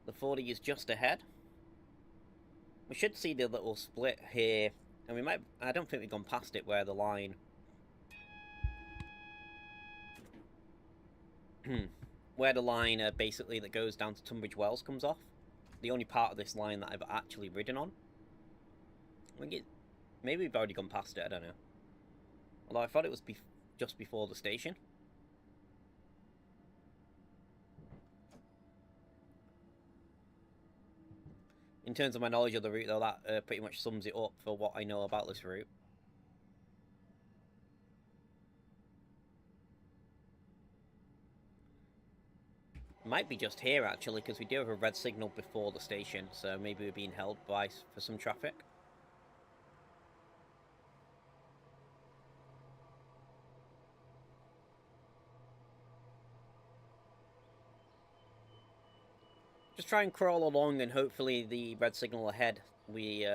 [SPEAKER 1] The 40 is just ahead. We should see the little split here, and we might. I don't think we've gone past it where the line. Where the line basically that goes down to Tunbridge Wells comes off. The only part of this line that I've actually ridden on. I think maybe we've already gone past it, I don't know. Although I thought it was just before the station. In terms of my knowledge of the route, though, that pretty much sums it up for what I know about this route. Might be just here, actually, because we do have a red signal before the station, so maybe we're being held by for some traffic. Just try and crawl along, and hopefully the red signal ahead, we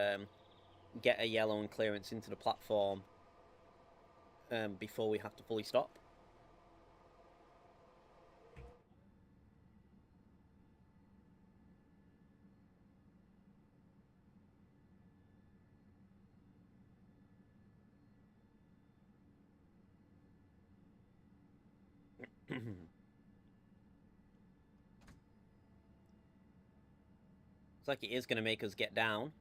[SPEAKER 1] get a yellow and clearance into the platform before we have to fully stop. Looks like it is going to make us get down.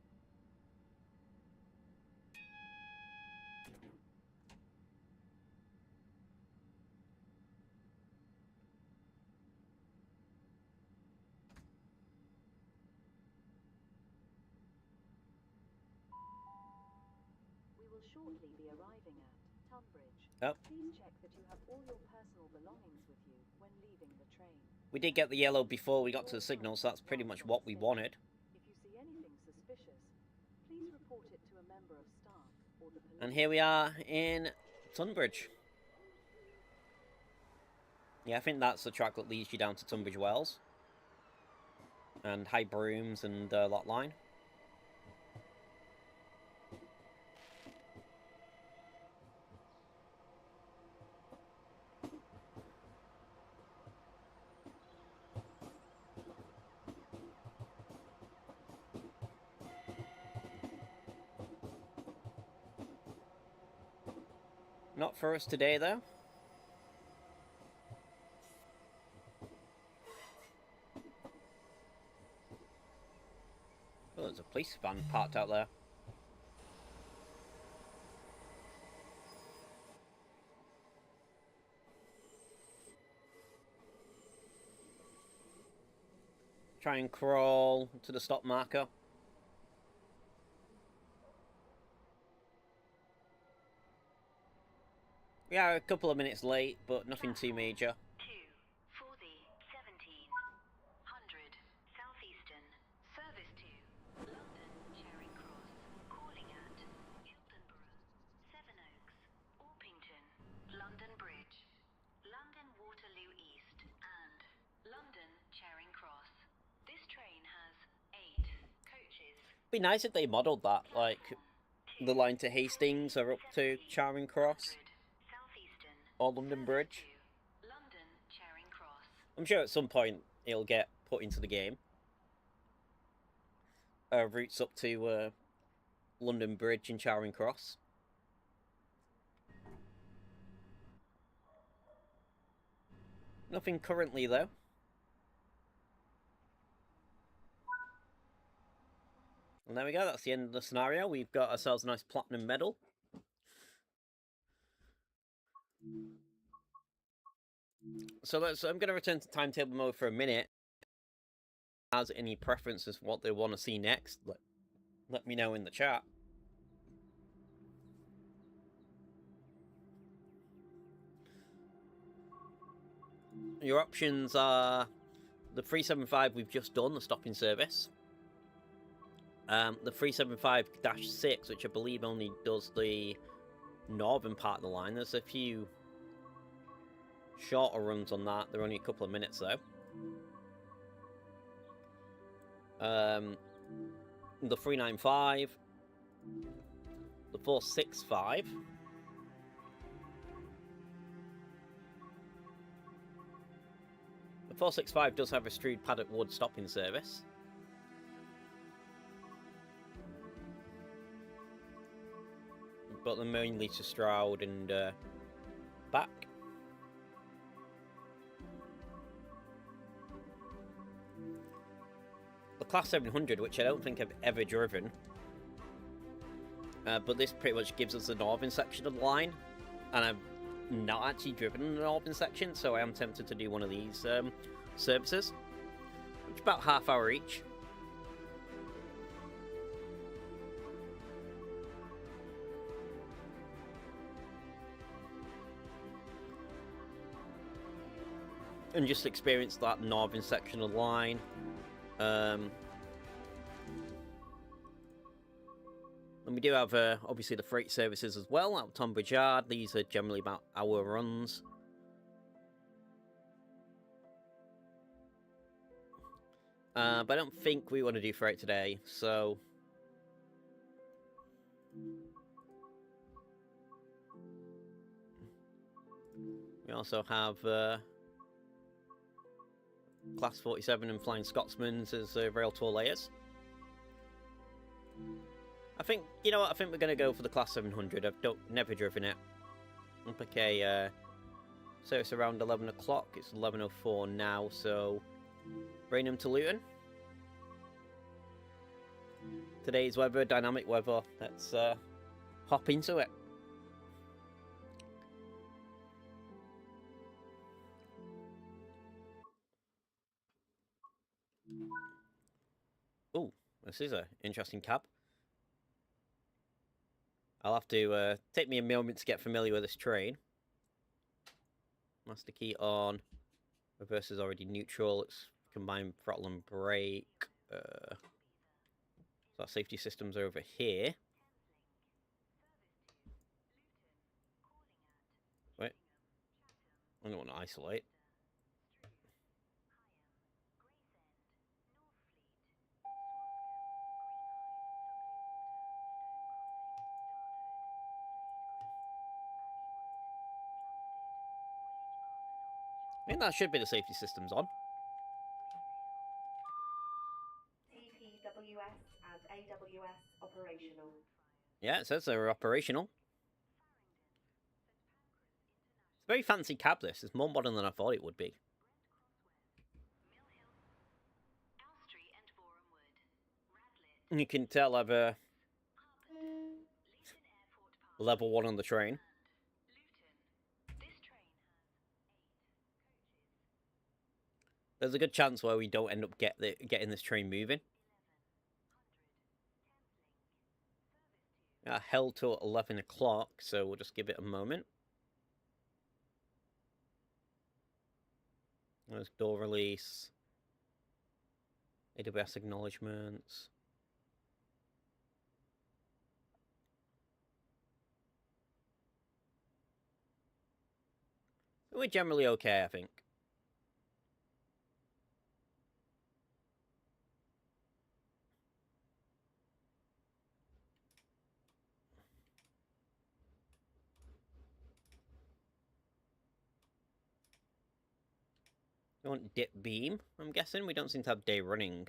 [SPEAKER 2] We will shortly be arriving at Tunbridge.
[SPEAKER 1] Oh.
[SPEAKER 2] Please check that you have all your personal belongings with you when leaving the train.
[SPEAKER 1] We did get the yellow before we got to the signal, so that's pretty much what we wanted.
[SPEAKER 2] If you see anything suspicious, please report it to a member of staff or the police.
[SPEAKER 1] And here we are in Tunbridge. Yeah, I think that's the track that leads you down to Tunbridge Wells. And High Brooms and Lot Line. Not for us today, though. Oh, there's a police van parked out there. Try and crawl to the stop marker. We are a couple of minutes late, but nothing too major.
[SPEAKER 2] 2 for the 1700 Southeastern service to London Charing Cross, calling at Hildenborough, Sevenoaks, Orpington, London Bridge, London Waterloo East, and London Charing Cross. This train has 8 coaches.
[SPEAKER 1] Be nice if they modelled that, like the line to Hastings or up to Charing Cross. Or London Bridge.
[SPEAKER 2] London Charing Cross.
[SPEAKER 1] I'm sure at some point it'll get put into the game. routes up to London Bridge and Charing Cross. Nothing currently, though. And there we go, that's the end of the scenario. We've got ourselves a nice platinum medal. So I'm going to return to timetable mode for a minute. Has any preferences for what they want to see next, let me know in the chat. Your options are the 375 we've just done, the stopping service. The 375-6, which I believe only does the northern part of the line. There's a few shorter runs on that. They're only a couple of minutes, though. The 395, the 465, the 465 does have a Strood Paddock Wood stopping service. But they're mainly to Stroud and back. The Class 700, which I don't think I've ever driven, but this pretty much gives us the northern section of the line, and I've not actually driven the northern section, so I am tempted to do one of these services, which is about half hour each. And just experience that northern section of the line. And we do have, obviously, the freight services as well out of Tonbridge Yard. These are generally about hour runs. But I don't think we want to do freight today, so... We also have Class 47 and Flying Scotsman's as rail tour layers. I think, you know what, I think we're going to go for the Class 700. I've never driven it. Okay, so it's around 11 o'clock. It's 11:04 now, so Rainham to Luton. Today's weather, dynamic weather. Let's hop into it. Oh, this is an interesting cab. I'll have to take me a moment to get familiar with this train. Master key on. Reverse is already neutral. It's combined throttle and brake. So our safety systems are over here. Wait. I don't want to isolate. I think that should be the safety systems on.
[SPEAKER 3] TSW6 and AWS operational.
[SPEAKER 1] Yeah, it says they're operational. It's a very fancy cab, this. It's more modern than I thought it would be. And you can tell I've level 1 on the train. There's a good chance where we don't end up getting this train moving. Held till 11 o'clock, so we'll just give it a moment. There's door release. AWS acknowledgements. We're generally okay, I think. We want dip beam, I'm guessing. We don't seem to have day running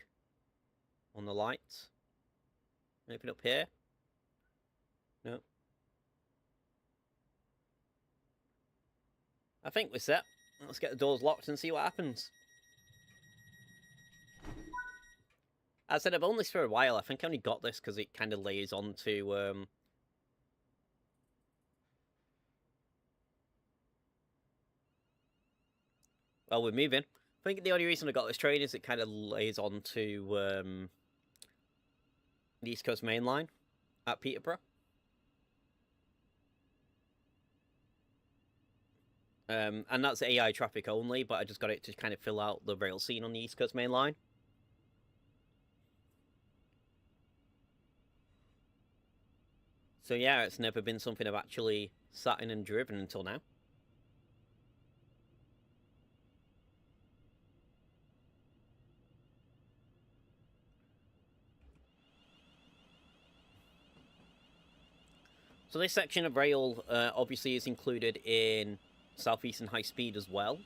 [SPEAKER 1] on the lights. Anything up here? No. I think we're set. Let's get the doors locked and see what happens. As I said, I've owned this for a while. I think I only got this because it kind of lays onto... Well, we're moving. I think the only reason I got this train is it kind of lays onto the East Coast Main Line at Peterborough. And that's AI traffic only, but I just got it to kind of fill out the rail scene on the East Coast Main Line. So yeah, it's never been something I've actually sat in and driven until now. So this section of rail obviously is included in Southeastern High Speed as well.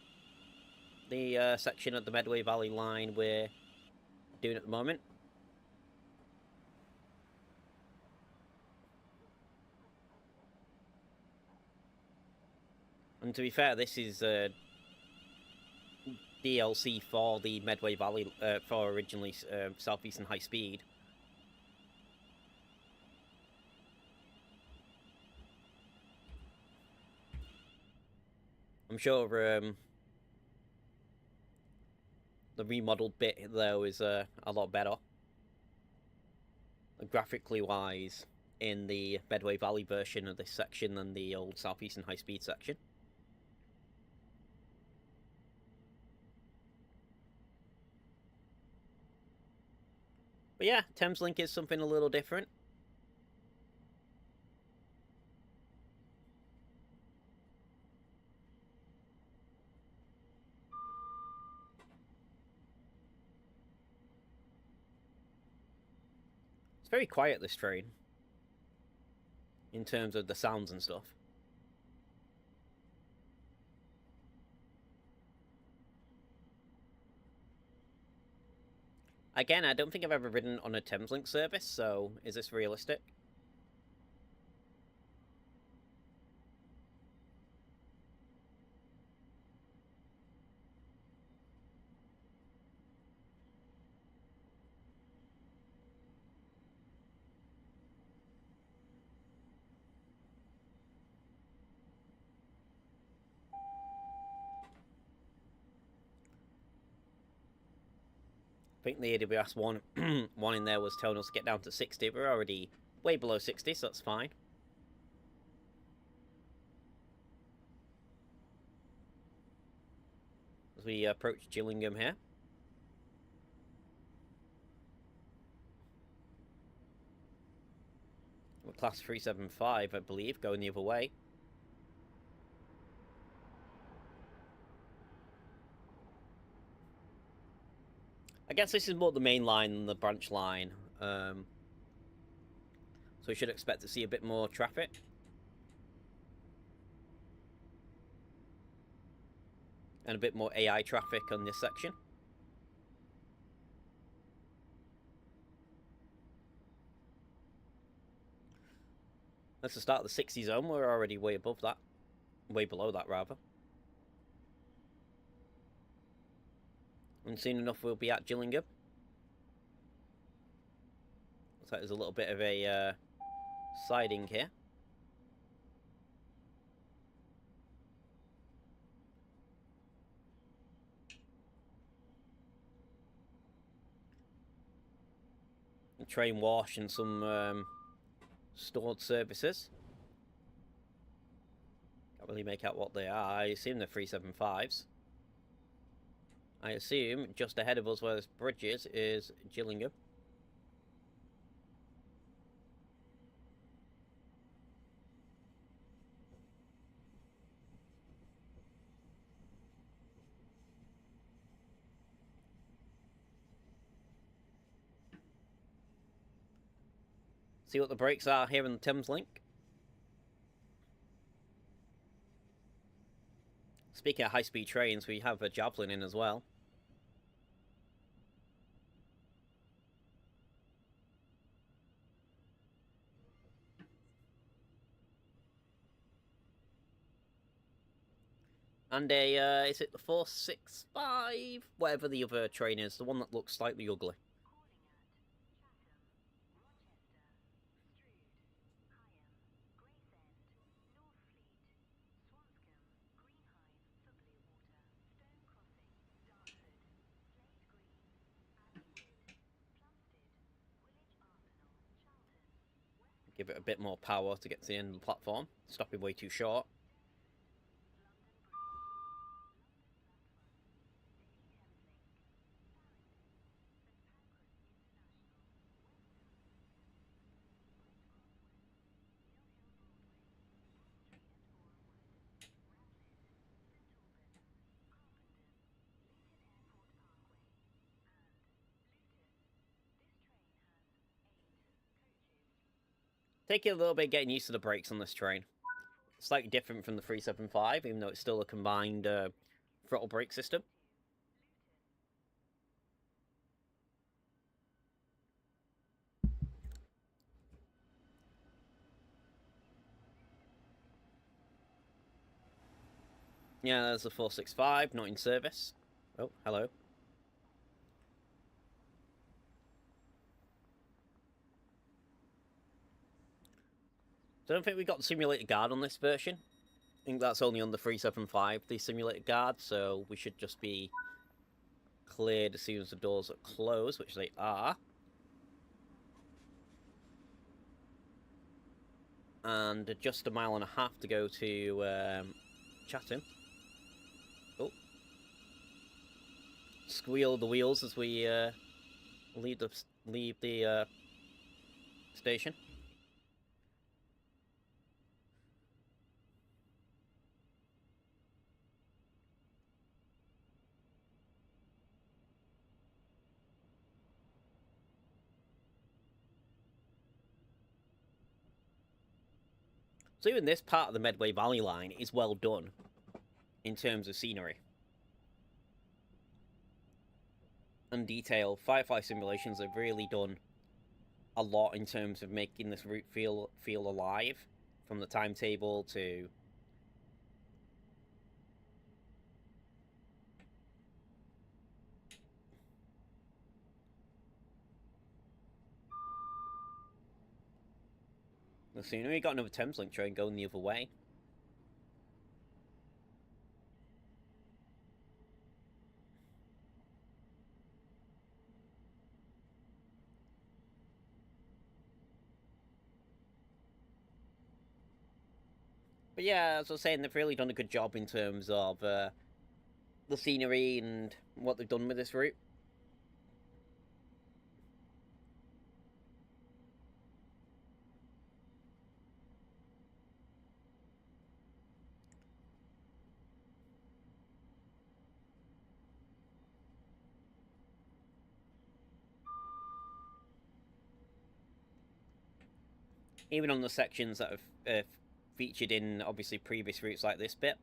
[SPEAKER 1] The section of the Medway Valley Line we're doing at the moment. And to be fair, this is DLC for the Medway Valley, for originally Southeastern High Speed. I'm sure the remodeled bit though is a lot better, graphically wise, in the Medway Valley version of this section than the old Southeastern High Speed section. But yeah, Thameslink is something a little different. It's very quiet, this train, in terms of the sounds and stuff. Again, I don't think I've ever ridden on a Thameslink service, so is this realistic? I think the AWS one in there was telling us to get down to 60. We're already way below 60, so that's fine. As we approach Gillingham here. We're class 375, I believe, going the other way. I guess this is more the main line than the branch line, so we should expect to see a bit more traffic. And a bit more AI traffic on this section. That's the start of the 60 zone, we're already way above that. Way below that, rather. And soon enough we'll be at Gillingham. Looks like there's a little bit of a siding here. A train wash and some stored services. Can't really make out what they are. I assume they're 375s. I assume just ahead of us where this bridge is Gillingham. See what the brakes are here in the Thameslink. Speaking of high-speed trains, we have a Javelin in as well. And a, is it the 465? Whatever the other train is, the one that looks slightly ugly. Give it a bit more power to get to the end of the platform. Stopping way too short. Taking a little bit getting used to the brakes on this train. Slightly different from the 375, even though it's still a combined throttle brake system. Yeah, there's the 465, not in service. Oh, hello. So I don't think we got the simulated guard on this version. I think that's only on the 375, the simulated guard, so we should just be cleared as soon as the doors are closed, which they are. And just a mile and a half to go to Chatham. Oh. Squeal the wheels as we leave the station. So even this part of the Medway Valley Line is well done in terms of scenery and detail. Firefly Simulations have really done a lot in terms of making this route feel alive, from the timetable to the scenery. Got another Thameslink train going the other way. But yeah, as I was saying, they've really done a good job in terms of the scenery and what they've done with this route. Even on the sections that have featured in, obviously, previous routes like this bit.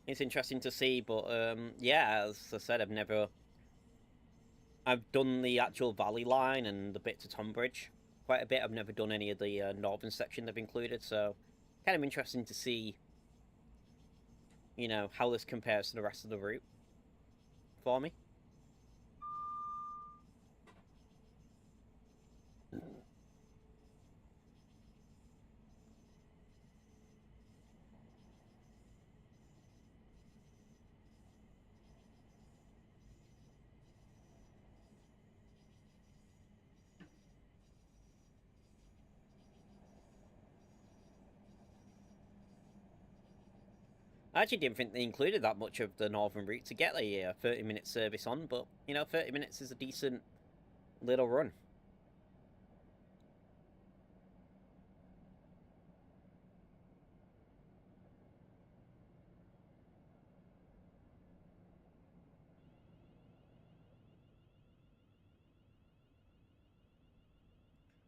[SPEAKER 1] It's interesting to see, but yeah, as I said, I've done the actual Valley Line and the bit to Tonbridge quite a bit. I've never done any of the northern section they've included, so kind of interesting to see, you know, how this compares to the rest of the route for me. I actually didn't think they included that much of the northern route to get a 30-minute service on, but, you know, 30 minutes is a decent little run.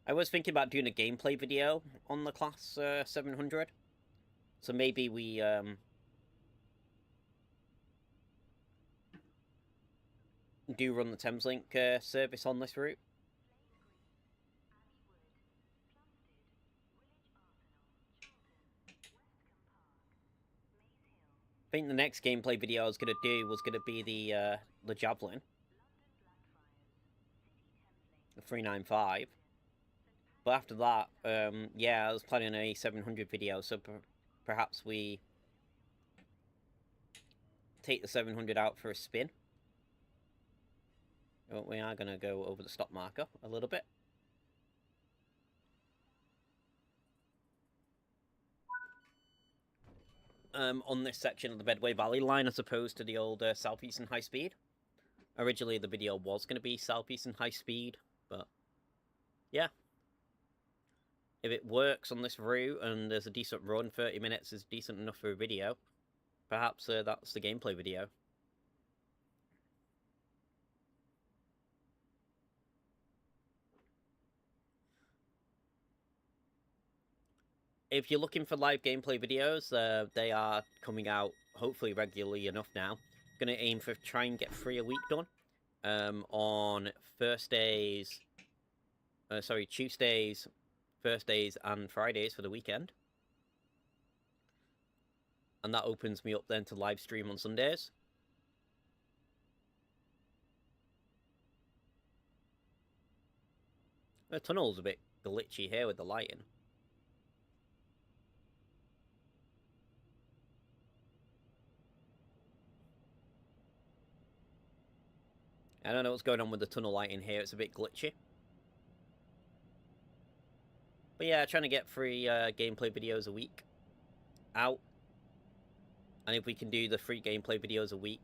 [SPEAKER 1] I was thinking about doing a gameplay video on the Class 700, so maybe we do run the Thameslink service on this route. think the next gameplay video I was going to do was going to be the Javelin. The 395. But after that, yeah, I was planning a 700 video, so perhaps we take the 700 out for a spin. We are going to go over the stop marker a little bit. On this section of the Medway Valley Line as opposed to the old Southeastern High Speed. Originally the video was going to be Southeastern High Speed, but yeah. If it works on this route and there's a decent run, 30 minutes is decent enough for a video, perhaps that's the gameplay video. If you're looking for live gameplay videos, they are coming out hopefully regularly enough now. Gonna aim for try and get 3 a week done. On Tuesdays, Thursdays and Fridays for the weekend. And that opens me up then to live stream on Sundays. The tunnel's a bit glitchy here with the lighting. I don't know what's going on with the tunnel lighting here, it's a bit glitchy. But yeah, trying to get 3 gameplay videos a week out. And if we can do the 3 gameplay videos a week,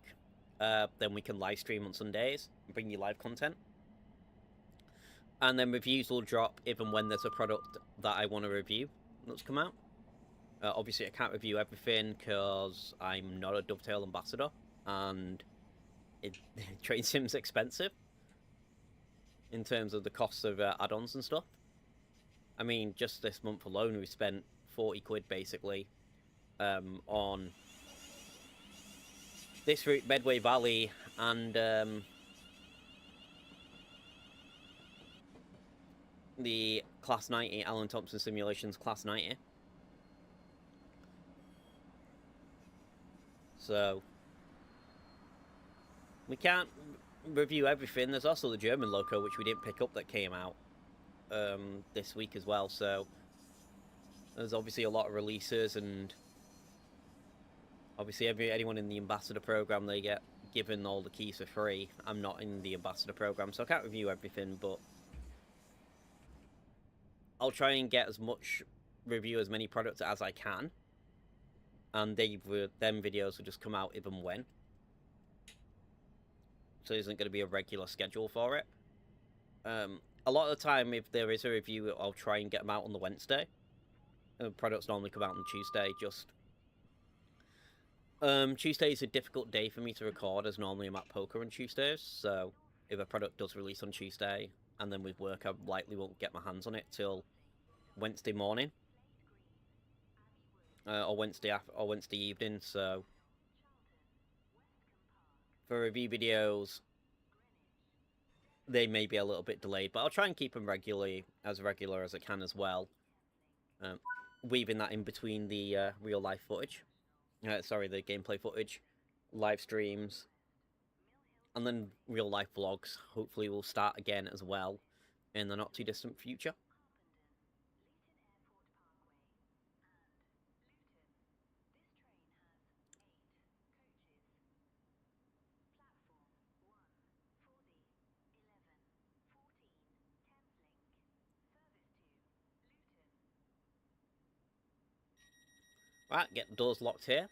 [SPEAKER 1] then we can live stream on Sundays and bring you live content. And then reviews will drop even when there's a product that I want to review that's come out. Obviously I can't review everything because I'm not a Dovetail ambassador, and Train Sim's expensive in terms of the cost of add-ons and stuff. I mean, just this month alone we spent 40 quid basically on this route, Medway Valley, and the Class 90, Alan Thompson Simulations Class 90. So we can't review everything. There's also the German loco, which we didn't pick up, that came out this week as well. So there's obviously a lot of releases, and obviously anyone in the ambassador program, they get given all the keys for free. I'm not in the ambassador program, so I can't review everything, but I'll try and get as many products as I can, and them videos will just come out even when. So there isn't going to be a regular schedule for it. A lot of the time, if there is a review, I'll try and get them out on the Wednesday. Products normally come out on Tuesday. Tuesday is a difficult day for me to record, as normally I'm at poker on Tuesdays. So if a product does release on Tuesday, and then with work, I likely won't get my hands on it till Wednesday morning, or Wednesday evening. So for review videos, they may be a little bit delayed, but I'll try and keep them regular as I can as well, weaving that in between the real life footage, the gameplay footage, live streams, and then real life vlogs. Hopefully will start again as well in the not too distant future. Right, get the doors locked here.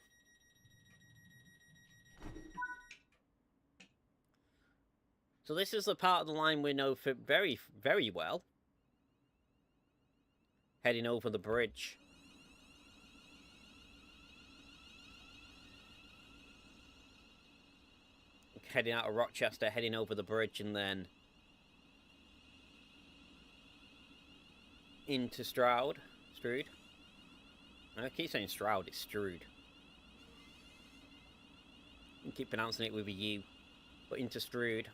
[SPEAKER 1] So this is the part of the line we know for very, very well. Heading over the bridge. Heading out of Rochester, heading over the bridge, and then into Stroud. I keep saying Stroud, it's Stroud. I keep pronouncing it with a U, but into Stroud.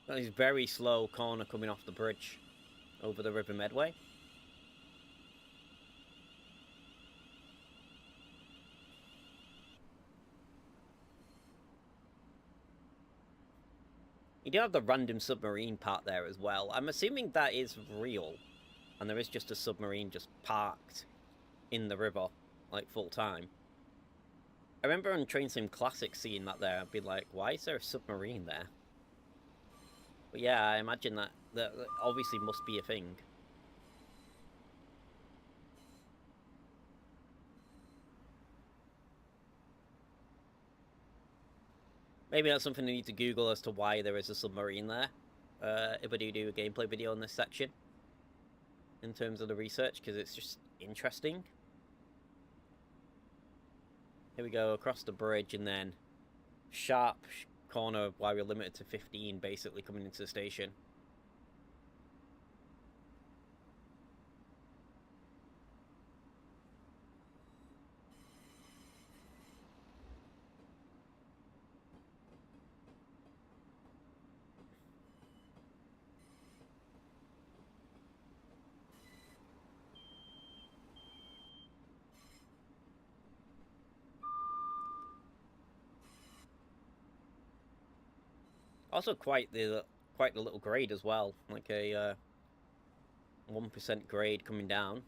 [SPEAKER 1] That is very slow corner coming off the bridge over the River Medway. You do have the random submarine part there as well. I'm assuming that is real. And there is just a submarine just parked in the river, like, full time. I remember on Train Sim Classic seeing that there. I'd be like, why is there a submarine there? But yeah, I imagine that obviously must be a thing. Maybe that's something I need to Google as to why there is a submarine there. If I do a gameplay video on this section. In terms of the research, because it's just interesting. Here we go, across the bridge, and then sharp corner while we're limited to 15, basically, coming into the station. Also quite the little grade as well, like a 1% grade coming down.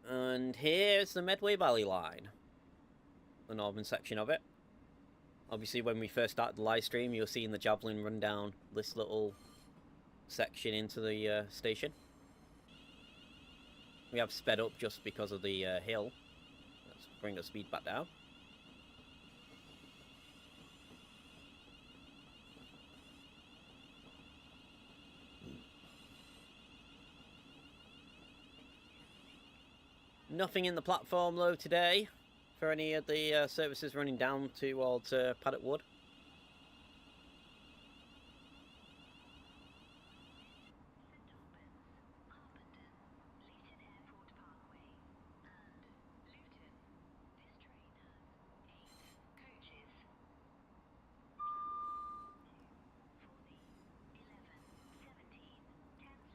[SPEAKER 1] And here's the Medway Valley Line, the northern section of it. Obviously, when we first started the live stream, you were seeing the Javelin run down this little section into the station. We have sped up just because of the hill. Let's bring the speed back down. Nothing in the platform though today for any of the services running down towards Paddock Wood.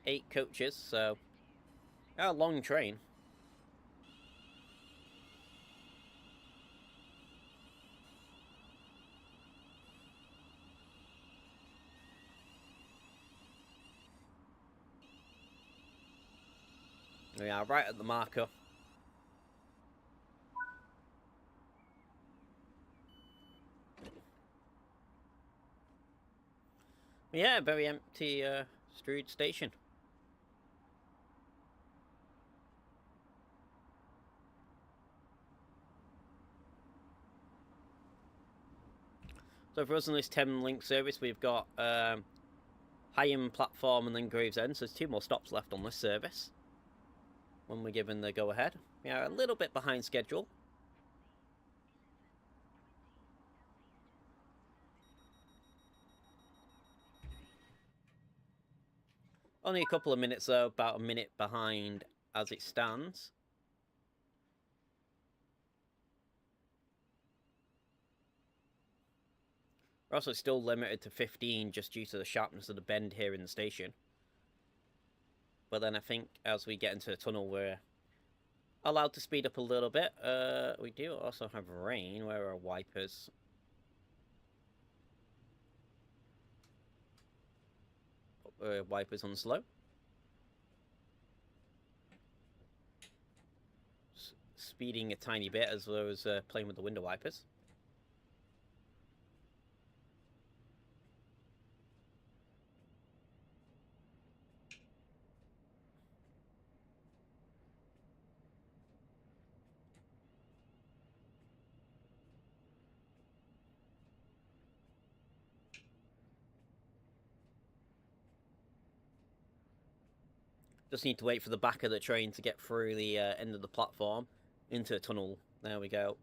[SPEAKER 1] Eight coaches, so a long train. We are right at the marker. Yeah, very empty Strood station. So for us on this 10-link service, we've got Higham platform and then Gravesend. So there's 2 more stops left on this service when we're given the go-ahead. We are a little bit behind schedule. Only a couple of minutes though, about a minute behind as it stands. We're also still limited to 15 just due to the sharpness of the bend here in the station. But then I think as we get into the tunnel, we're allowed to speed up a little bit. We do also have rain. Where are wipers? Wipers on slow. Speeding a tiny bit as well as playing with the window wipers. Just need to wait for the back of the train to get through the end of the platform into the tunnel. There we go.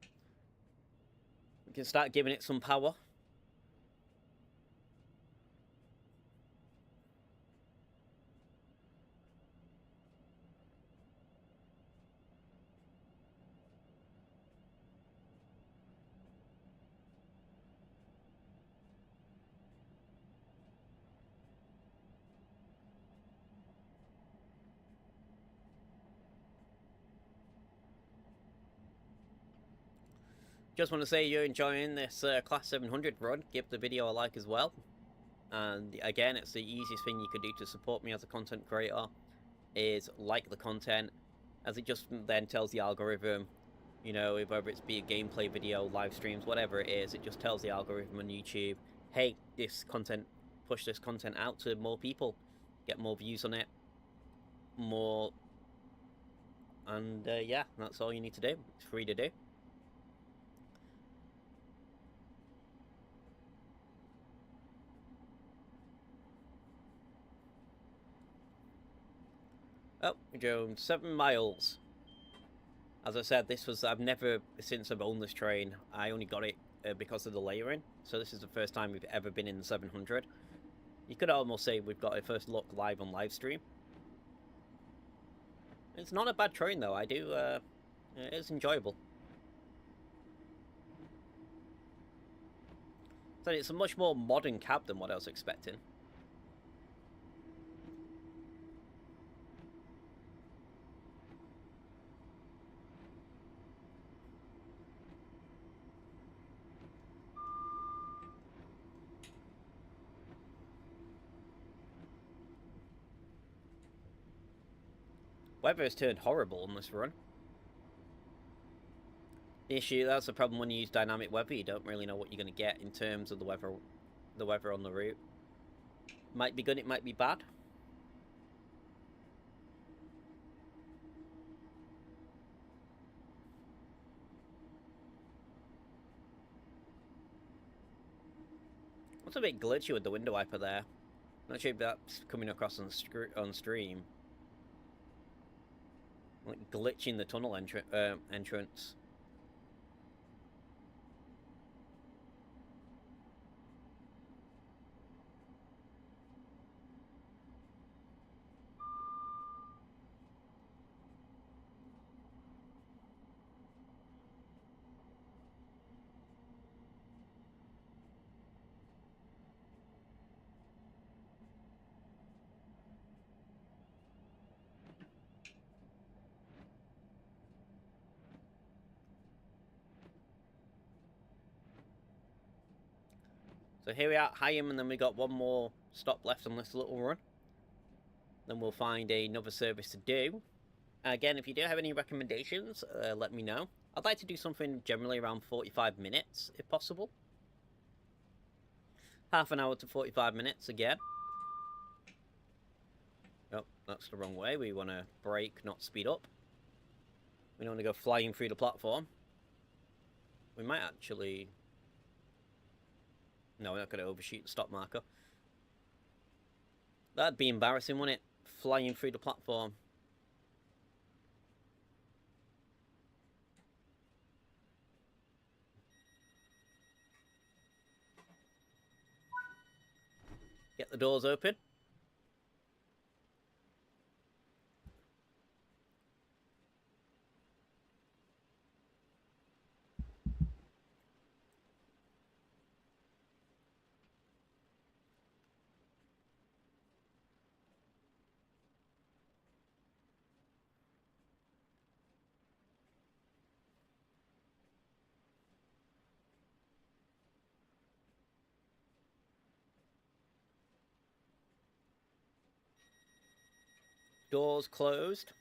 [SPEAKER 1] We can start giving it some power. Just want to say you're enjoying this Class 700 run. Give the video a like as well. And again, it's the easiest thing you could do to support me as a content creator is like the content, as it just then tells the algorithm, you know, whether it's be a gameplay video, live streams, whatever it is, it just tells the algorithm on YouTube, hey, this content, push this content out to more people, get more views on it, more, and yeah, that's all you need to do. It's free to do. Oh, we drove 7 miles. As I said, I've never, since I've owned this train, I only got it because of the layering. So this is the first time we've ever been in the 700. You could almost say we've got a first look live on live stream. It's not a bad train though, it's enjoyable. So it's a much more modern cab than what I was expecting. Weather has turned horrible on this run. That's the problem when you use dynamic weather. You don't really know what you're going to get in terms of the weather on the route. Might be good, it might be bad. What's a bit glitchy with the window wiper there? Not sure if that's coming across on stream. Like glitching the tunnel entrance. So here we are at Higham, and then we got one more stop left on this little run. Then we'll find another service to do. Again, if you do have any recommendations, let me know. I'd like to do something generally around 45 minutes, if possible. Half an hour to 45 minutes again. Oh, that's the wrong way. We want to brake, not speed up. We don't want to go flying through the platform. We might actually... No, we're not going to overshoot the stop marker. That'd be embarrassing, wouldn't it? Flying through the platform. Get the doors open. Doors closed.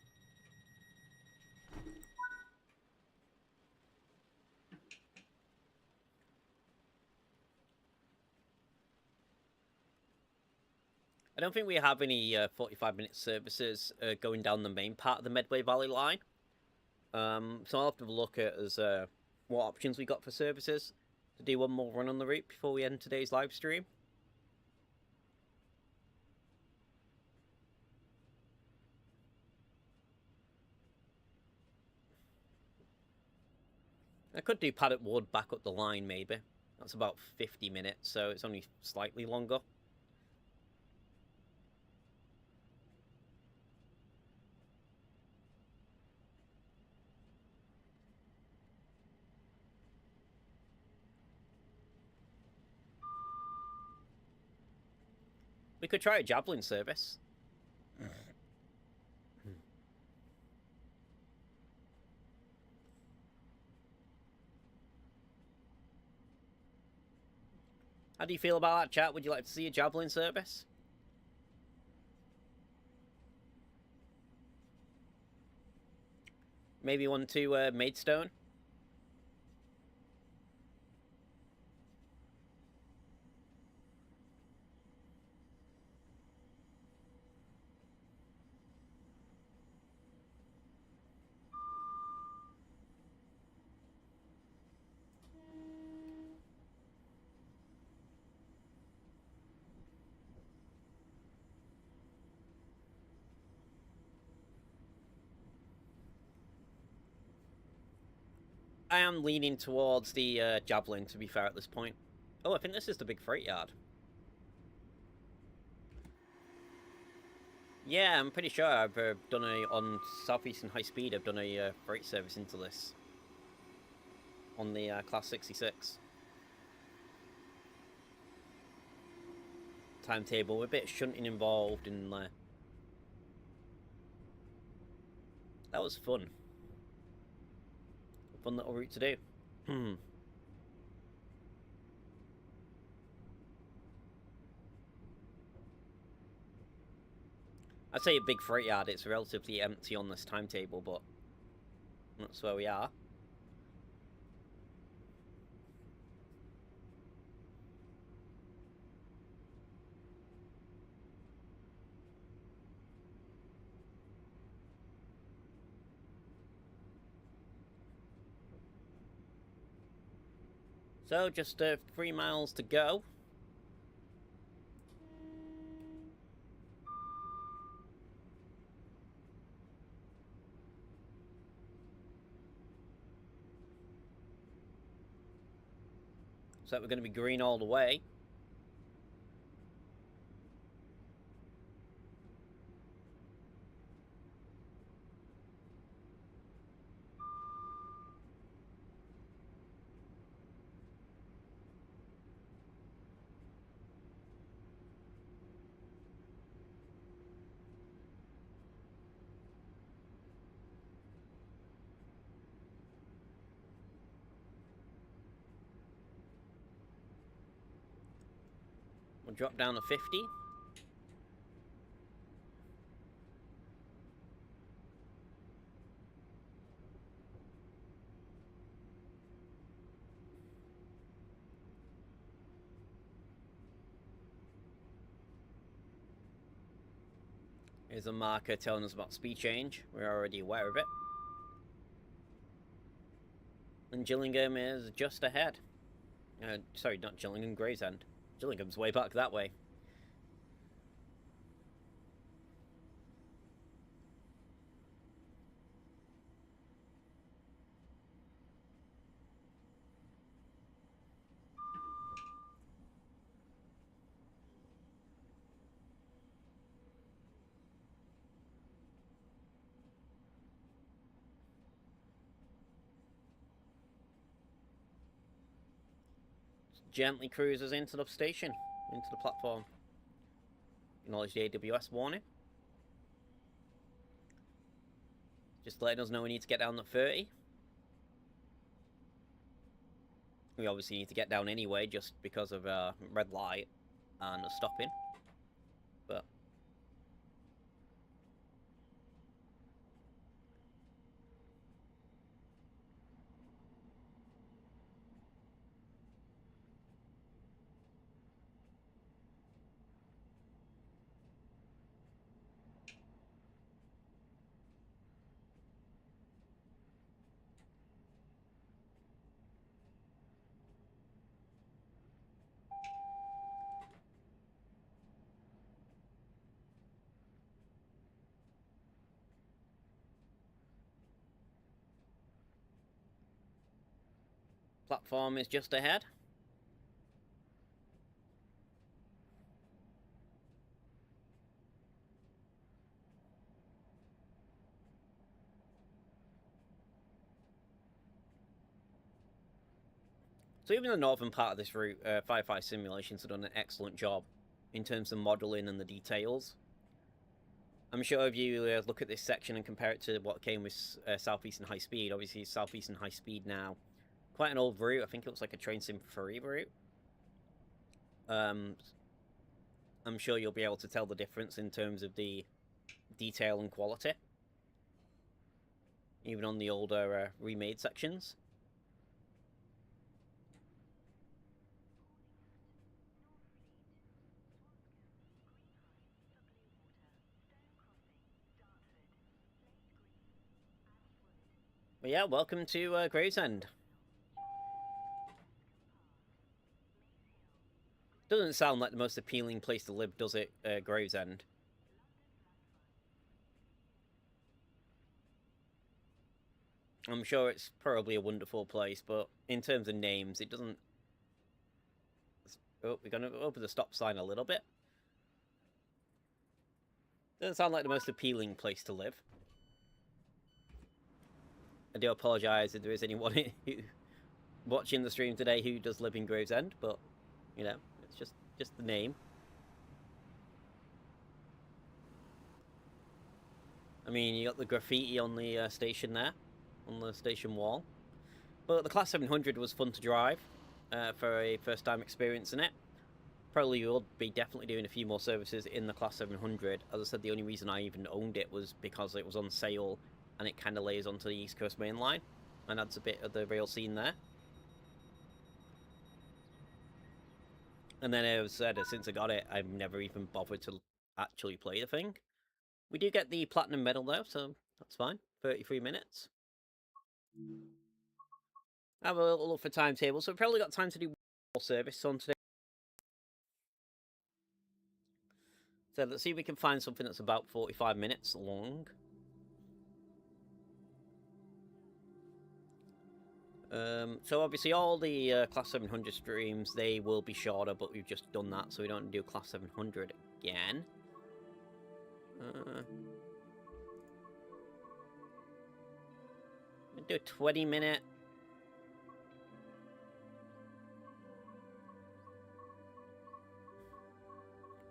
[SPEAKER 1] I don't think we have any 45-minute services going down the main part of the Medway Valley Line. So I'll have to look at what options we got for services to do one more run on the route before we end today's live stream. I could do Paddock Wood back up the line, maybe. That's about 50 minutes, so it's only slightly longer. We could try a Javelin service. How do you feel about that, chat? Would you like to see a Javelin service? Maybe one to Maidstone? I am leaning towards the Javelin, to be fair, at this point. Oh, I think this is the big freight yard. Yeah, I'm pretty sure I've done on Southeastern High Speed, I've done a freight service into this. On the Class 66. Timetable, a bit of shunting involved in there. That was fun. A fun little route to do. I'd say a big freight yard, it's relatively empty on this timetable, but that's where we are. So, just 3 miles to go. So we're going to be green all the way. We'll drop down to 50. Here's a marker telling us about speed change. We're already aware of it. And Gillingham is just ahead. Sorry, not Gillingham, Gravesend. Gillingham's way back that way. Gently cruises into the station, into the platform. Acknowledge the AWS warning. Just letting us know we need to get down to 30. We obviously need to get down anyway, just because of red light and the stopping. But platform is just ahead. So even the northern part of this route, Firefly Simulations have done an excellent job in terms of modelling and the details. I'm sure if you look at this section and compare it to what came with Southeastern High Speed, obviously Southeastern High Speed now, quite an old route. I think it looks like a train sim 3 route. I'm sure you'll be able to tell the difference in terms of the detail and quality, even on the older remade sections. But yeah, welcome to Gravesend. Doesn't sound like the most appealing place to live, does it, Gravesend? I'm sure it's probably a wonderful place, but in terms of names, it doesn't... Oh, we're going to open the stop sign a little bit. Doesn't sound like the most appealing place to live. I do apologise if there is anyone who watching the stream today who does live in Gravesend, but, you know, it's just the name. I mean, you got the graffiti on the station there, on the station wall. But the Class 700 was fun to drive for a first-time experience in it. Probably will be definitely doing a few more services in the Class 700. As I said, the only reason I even owned it was because it was on sale and it kind of lays onto the East Coast Main Line and adds a bit of the rail scene there. And then as I said, since I got it, I've never even bothered to actually play the thing. We do get the Platinum Medal though, so that's fine. 33 minutes. I have a little look for timetable, so we've probably got time to do more service on today. So let's see if we can find something that's about 45 minutes long. So obviously all the Class 700 streams, they will be shorter, but we've just done that, so we don't do Class 700 again. We'll do a 20-minute.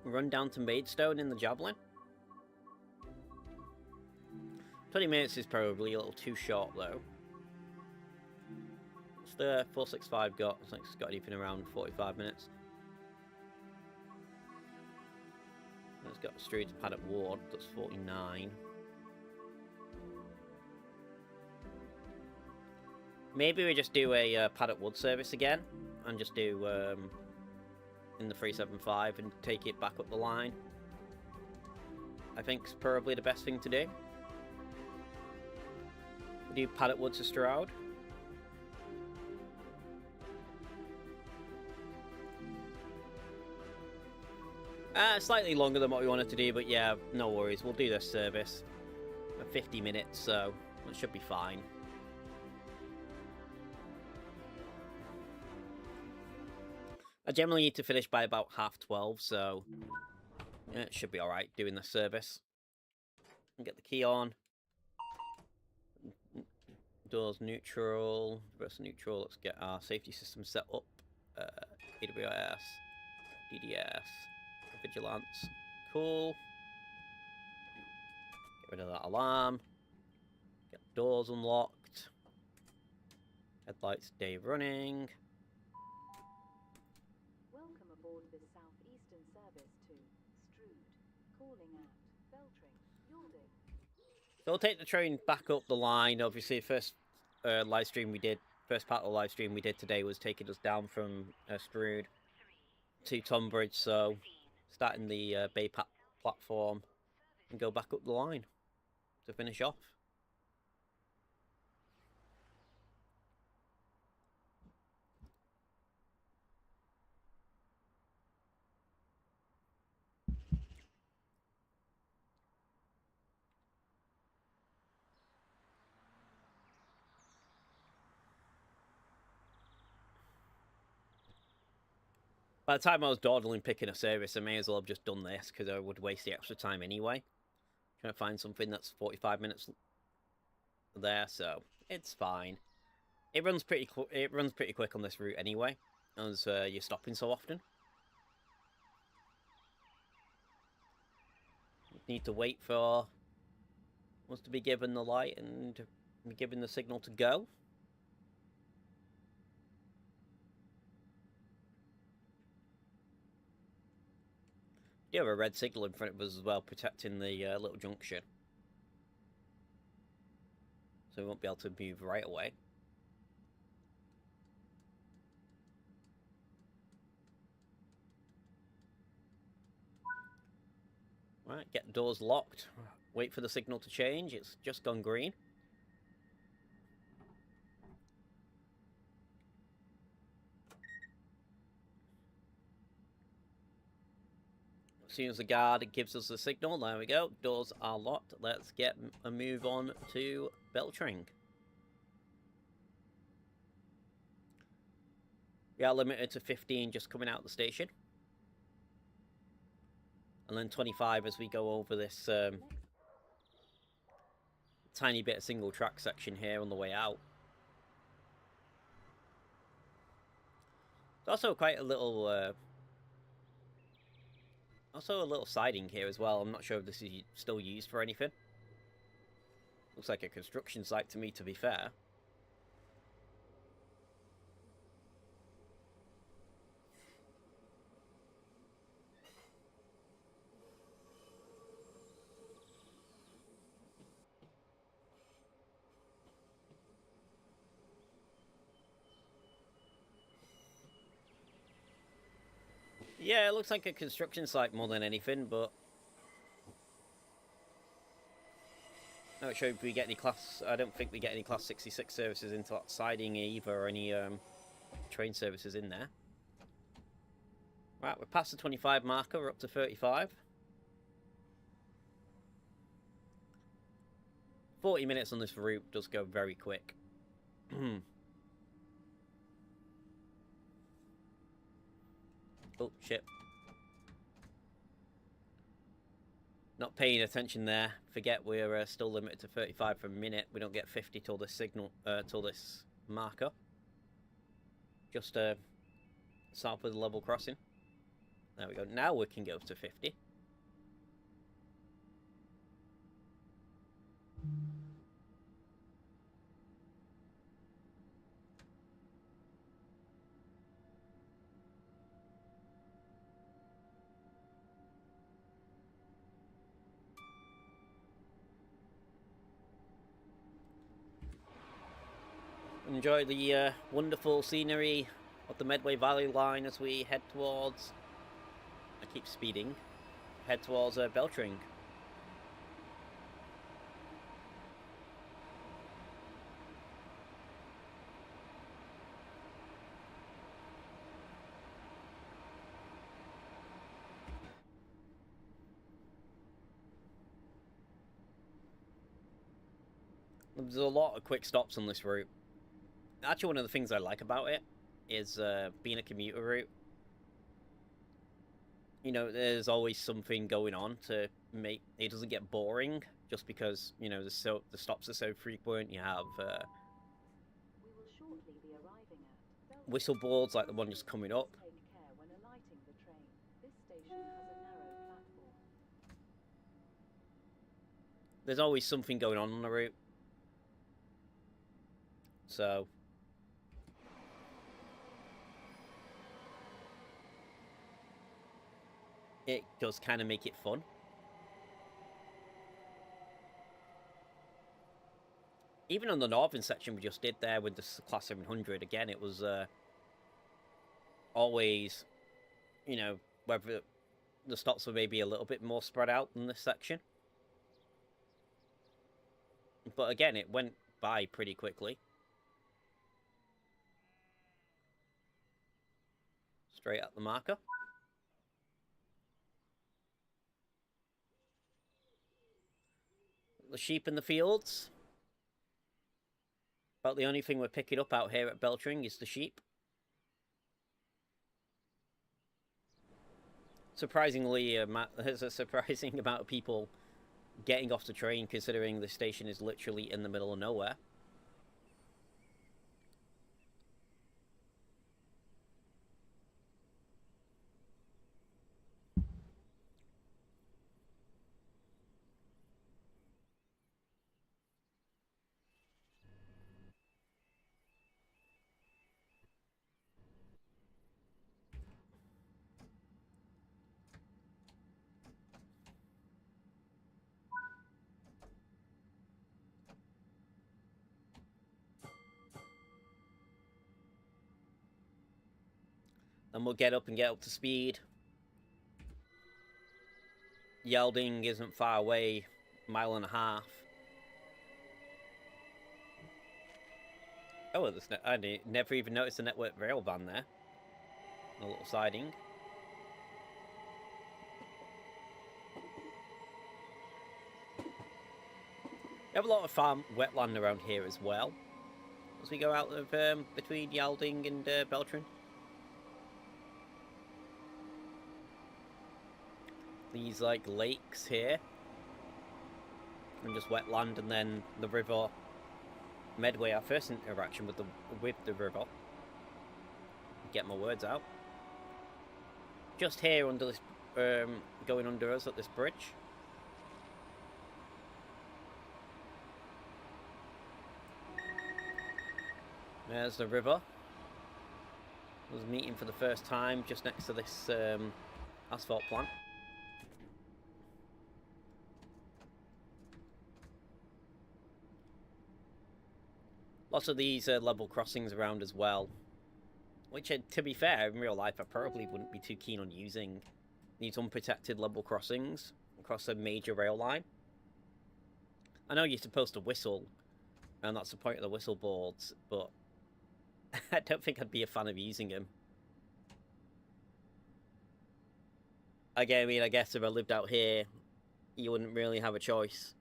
[SPEAKER 1] Run down to Maidstone in the Javelin. 20 minutes is probably a little too short, though. What's the 465 got? I think it's got anything around 45 minutes. It's got straight to Paddock Ward, that's 49. Maybe we just do a Paddock Wood service again, and just do in the 375 and take it back up the line. I think it's probably the best thing to do. We do Paddock Wood to Stroud. Slightly longer than what we wanted to do, but yeah, no worries. We'll do this service. 50 minutes, so it should be fine. I generally need to finish by about 12:30, so yeah, it should be alright doing this service. Get the key on. Doors neutral, reverse neutral. Let's get our safety system set up. AWS, DDS, Vigilance. Cool. Get rid of that alarm. Get doors unlocked. Headlights day running.
[SPEAKER 2] Welcome aboard this southeastern service to Strood, calling at Beltring, Yalding.
[SPEAKER 1] So we'll take the train back up the line. Obviously, first live stream we did, first part of the live stream we did today was taking us down from Strood to Tonbridge. So starting the Bay platform and go back up the line to finish off. By the time I was dawdling picking a service, I may as well have just done this because I would waste the extra time anyway. Trying to find something that's 45 minutes there, so it's fine. It runs pretty quick on this route anyway, as you're stopping so often. Need to wait for us to be given the light and be given the signal to go. You have a red signal in front of us as well, protecting the little junction. So we won't be able to move right away. Right, get doors locked. Wait for the signal to change. It's just gone green. As soon as the guard gives us the signal, there we go. Doors are locked. Let's get a move on to Beltring. We are limited to 15 just coming out of the station. And then 25 as we go over this tiny bit of single track section here on the way out. There's also quite a little siding here as well. I'm not sure if this is still used for anything. Looks like a construction site to me, to be fair. Yeah, it looks like a construction site more than anything, but I'm not sure if we get any class. I don't think we get any class 66 services into that siding either, or any train services in there. Right, we're past the 25 marker, we're up to 35. 40 minutes on this route does go very quick. Oh, shit. Not paying attention there. Forget we're still limited to 35 for a minute. We don't get 50 till this signal, till this marker. Just south of the level crossing. There we go. Now we can go to 50. Enjoy the wonderful scenery of the Medway Valley Line as we head towards... I keep speeding. Head towards Beltring. There's a lot of quick stops on this route. Actually, one of the things I like about it is being a commuter route. You know, there's always something going on to make it doesn't get boring. Just because the stops are so frequent. You have
[SPEAKER 2] We will shortly be arriving at
[SPEAKER 1] whistle boards like the one just coming up.
[SPEAKER 2] Take care when alighting the train. This station has a narrow platform.
[SPEAKER 1] There's always something going on the route. So it does kind of make it fun. Even on the northern section we just did there with the Class 700, again, it was always, whether the stops were maybe a little bit more spread out than this section. But again, it went by pretty quickly. Straight at the marker. The sheep in the fields. About the only thing we're picking up out here at Beltring is the sheep. Surprisingly, there's a surprising amount of people getting off the train, considering the station is literally in the middle of nowhere. and we'll get up to speed. Yelding isn't far away, mile and a half. Oh, I never even noticed the network rail van there. A little siding. We have a lot of farm wetland around here as well, as we go out of between Yelding and Beltran. These like lakes here, and just wetland, and then the river Medway. Our first interaction with the river. Get my words out. Just here under this, going under us at this bridge. There's the river. I was meeting for the first time just next to this asphalt plant. Lots of these level crossings around as well, which, to be fair, in real life I probably wouldn't be too keen on using these unprotected level crossings across a major rail line. I know you're supposed to whistle, and that's the point of the whistle boards, but I don't think I'd be a fan of using them. Again, I mean, I guess if I lived out here, you wouldn't really have a choice.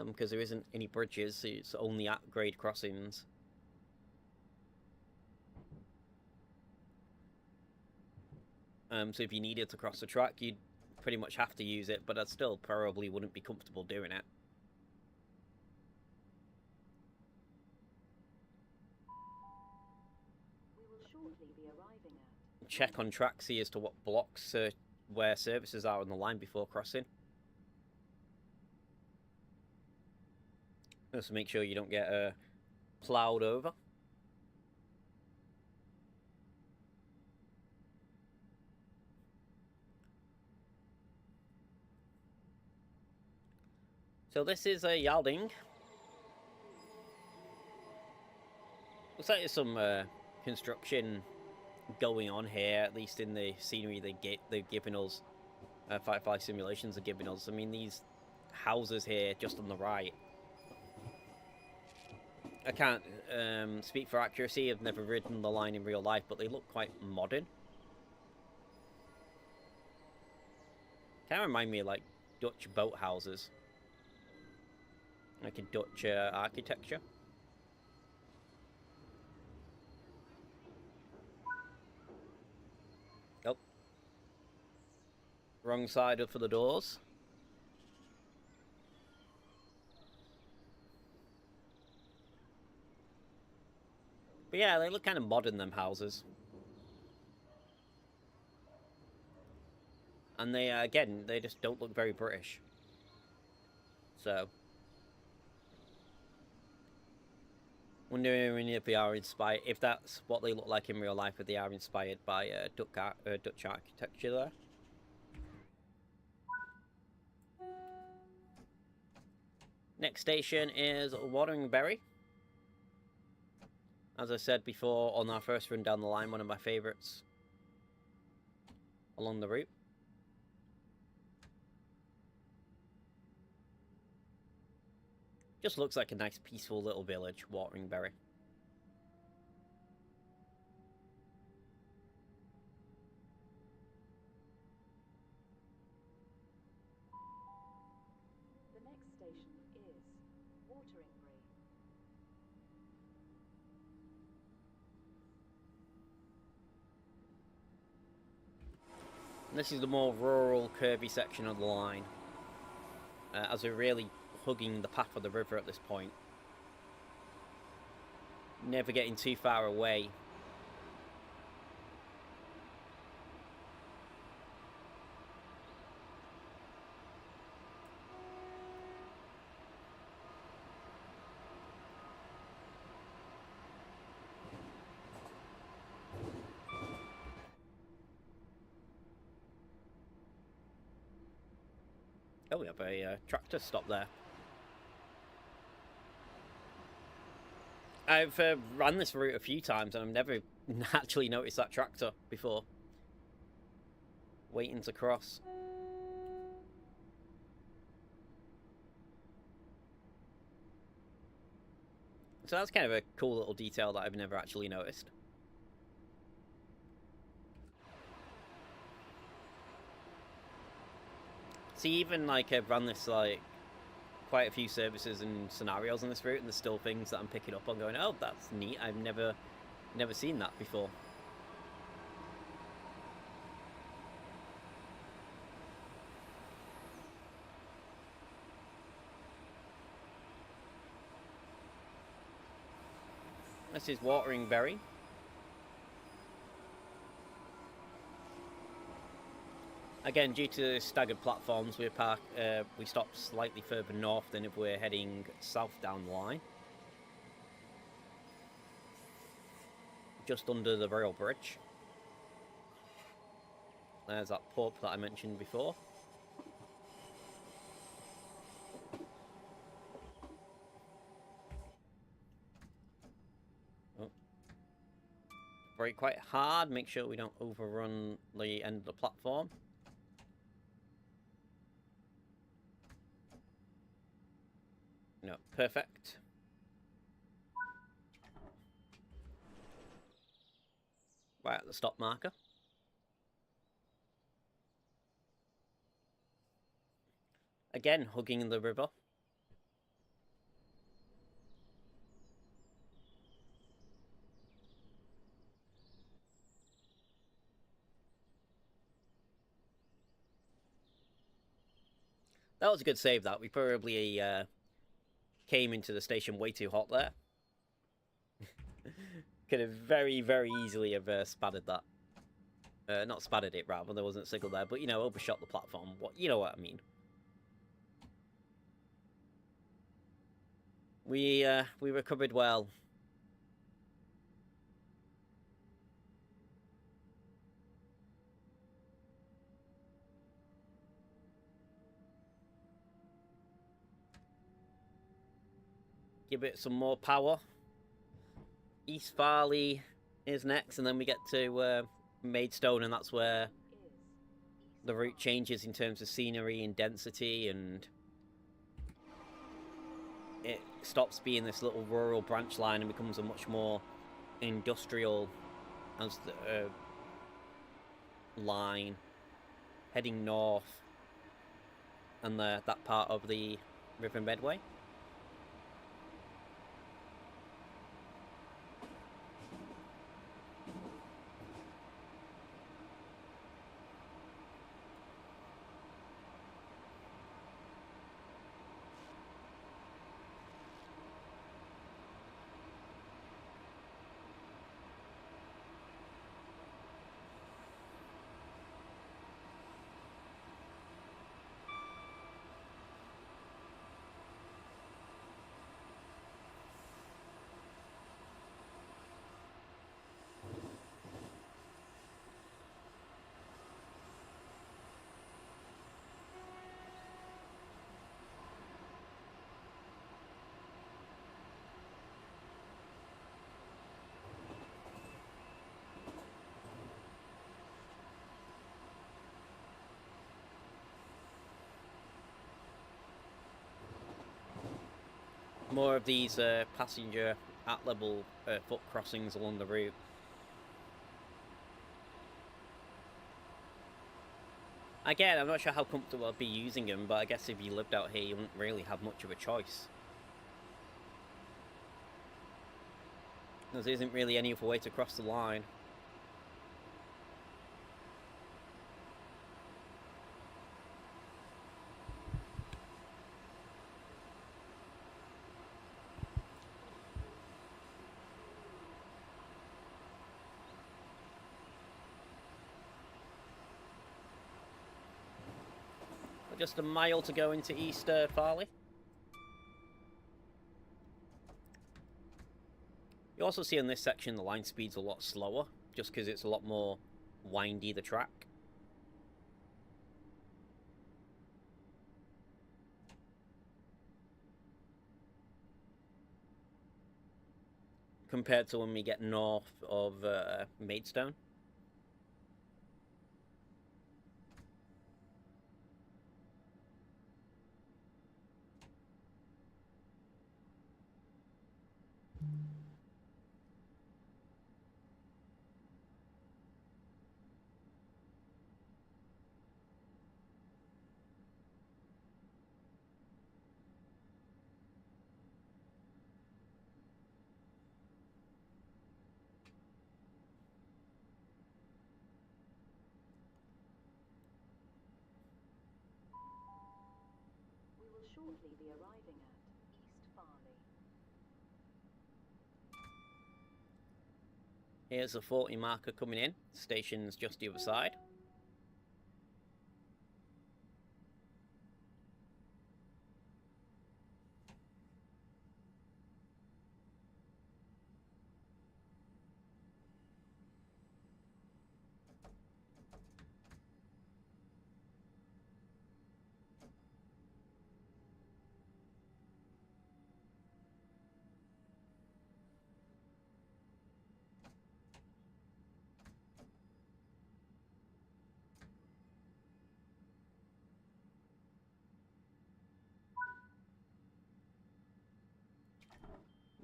[SPEAKER 1] Because there isn't any bridges, so it's only at-grade crossings. So if you needed to cross the track, you'd pretty much have to use it, but I still probably wouldn't be comfortable doing it.
[SPEAKER 2] We will shortly be arriving at.
[SPEAKER 1] Check on Traxi as to what blocks where services are on the line before crossing. Just to make sure you don't get ploughed over. So this is Yelding. Looks like there's some construction going on here, at least in the scenery they've given us. Firefly Simulations are giving us. I mean, these houses here just on the right. I can't speak for accuracy. I've never ridden the line in real life, but they look quite modern. Kind of remind me of like Dutch boat houses, like a Dutch architecture. Oh, wrong side up for the doors. But yeah, they look kind of modern, them houses. And they, again, they just don't look very British. So. Wondering if they are inspired, if that's what they look like in real life, if they are inspired by Dutch architecture there. Next station is Wateringbury. As I said before on our first run down the line, one of my favourites along the route. Just looks like a nice peaceful little village, Wateringbury.
[SPEAKER 2] The next station is Wateringbury.
[SPEAKER 1] This is the more rural, curvy section of the line, as we're really hugging the path of the river at this point. Never getting too far away. Oh, we have a tractor stop there. I've ran this route a few times and I've never actually noticed that tractor before. Waiting to cross. So that's kind of a cool little detail that I've never actually noticed. See, even like I've run this like quite a few services and scenarios on this route, and there's still things that I'm picking up on going, oh, that's neat. I've never seen that before. This is Watering Berry. Again, due to staggered platforms, we stopped slightly further north than if we're heading south down the line. Just under the rail bridge. There's that pub that I mentioned before. Oh. Brake quite hard, make sure we don't overrun the end of the platform. No, perfect. Right at the stop marker. Again, hugging the river. That was a good save, that. We probably came into the station way too hot there. Could have very, very easily have spattered that. Not spattered it, rather. There wasn't a signal there, but, you know, overshot the platform. You know what I mean. We recovered well. Give it some more power. East Farley is next, and then we get to Maidstone, and that's where the route changes in terms of scenery and density, and it stops being this little rural branch line and becomes a much more industrial as the line heading north, and that part of the River Medway. More of these passenger at-level foot crossings along the route. Again, I'm not sure how comfortable I'd be using them, but I guess if you lived out here, you wouldn't really have much of a choice. There isn't really any other way to cross the line. Just a mile to go into East Farley. You also see on this section the line speed's a lot slower, just because it's a lot more windy, the track. compared to when we get north of Maidstone.
[SPEAKER 2] We will shortly be arriving at East Farley.
[SPEAKER 1] Here's a 40 marker coming in. Station's just the other side.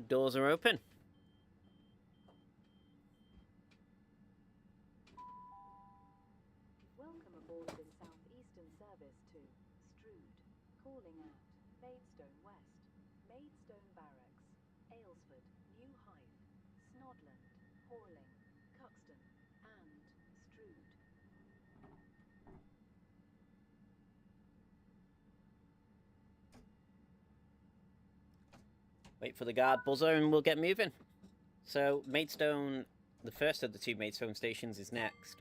[SPEAKER 1] Doors are open.
[SPEAKER 2] Welcome aboard this southeastern service to Strood, calling at Maidstone West, Maidstone Barracks, Aylesford, New Hythe, Snodland, Horling, Cuxton, and Strood.
[SPEAKER 1] Wait for the guard buzzer and we'll get moving. So, Maidstone, the first of the two Maidstone stations is next.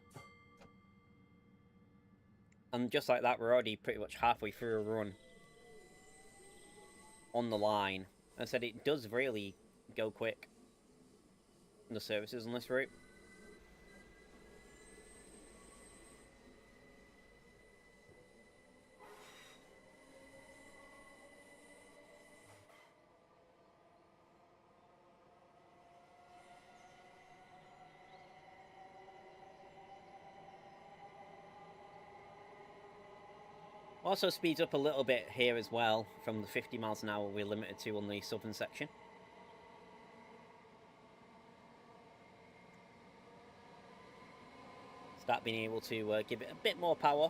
[SPEAKER 1] And just like that, we're already pretty much halfway through a run on the line. I said it does really go quick, the services on this route. Also speeds up a little bit here as well, from the 50 miles an hour we're limited to on the southern section. Start being able to give it a bit more power.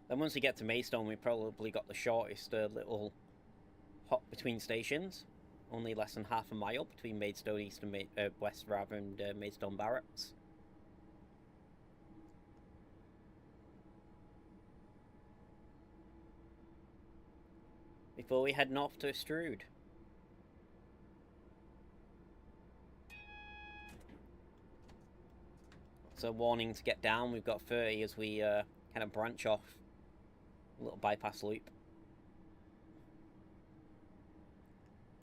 [SPEAKER 1] Then once we get to Maidstone, we probably got the shortest little hop between stations. Only less than half a mile between Maidstone East and West, rather, and Maidstone Barracks. Before we head north to Strood. So warning to get down, we've got 30 as we kind of branch off a little bypass loop.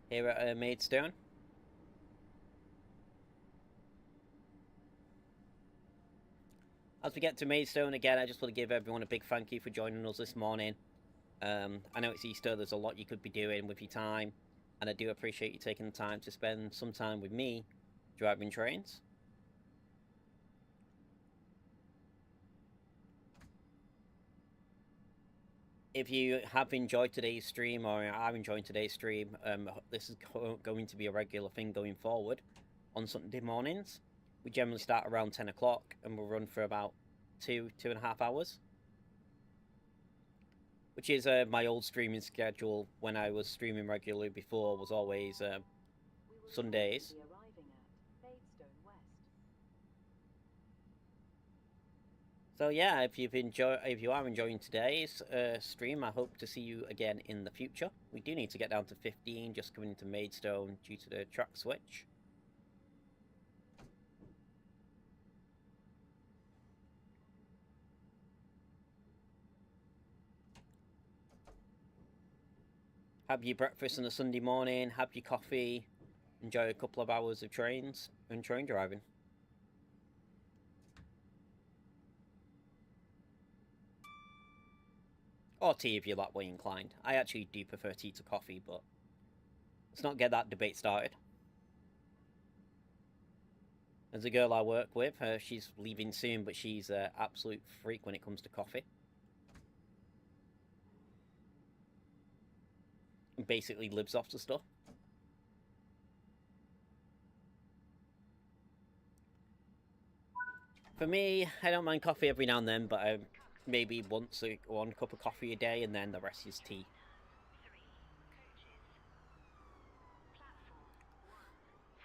[SPEAKER 1] Here at Maidstone. As we get to Maidstone again, I just want to give everyone a big thank you for joining us this morning. I know it's Easter, there's a lot you could be doing with your time, and I do appreciate you taking the time to spend some time with me driving trains. If you have enjoyed today's stream, or are enjoying today's stream, this is going to be a regular thing going forward on Sunday mornings. We generally start around 10 o'clock and we'll run for about 2.5 hours. Which is my old streaming schedule when I was streaming regularly before, was always Sundays. So yeah, if you are enjoying today's stream, I hope to see you again in the future. We do need to get down to 15, just coming into Maidstone due to the track switch. Have your breakfast on a Sunday morning, have your coffee, enjoy a couple of hours of trains and train driving. Or tea if you're that way inclined. I actually do prefer tea to coffee, but let's not get that debate started. There's a girl I work with, she's leaving soon, but she's an absolute freak when it comes to coffee. Basically lives off the stuff. For me, I don't mind coffee every now and then, but maybe one cup of coffee a day, and then the rest is tea.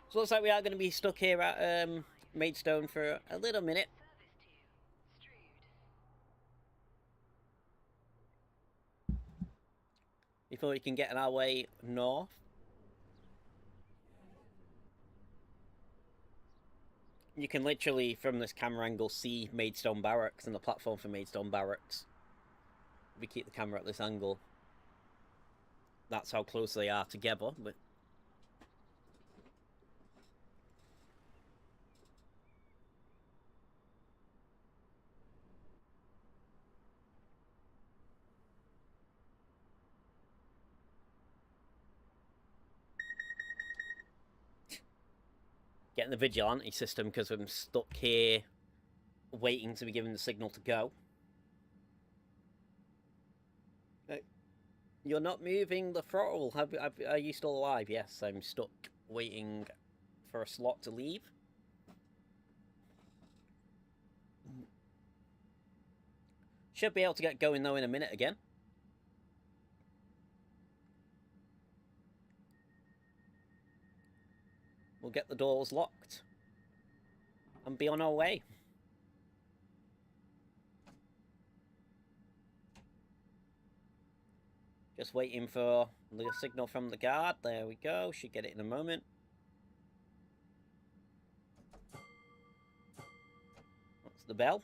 [SPEAKER 1] So looks like we are going to be stuck here at Maidstone for a little minute. Before we can get on our way north. You can literally, from this camera angle, see Maidstone Barracks and the platform for Maidstone Barracks. If we keep the camera at this angle, that's how close they are together. But getting the vigilante system because I'm stuck here waiting to be given the signal to go. You're not moving the throttle. Are you still alive? Yes, I'm stuck waiting for a slot to leave. Should be able to get going though in a minute again. We'll get the doors locked and be on our way. Just waiting for the signal from the guard. There we go. Should get it in a moment. That's the bell.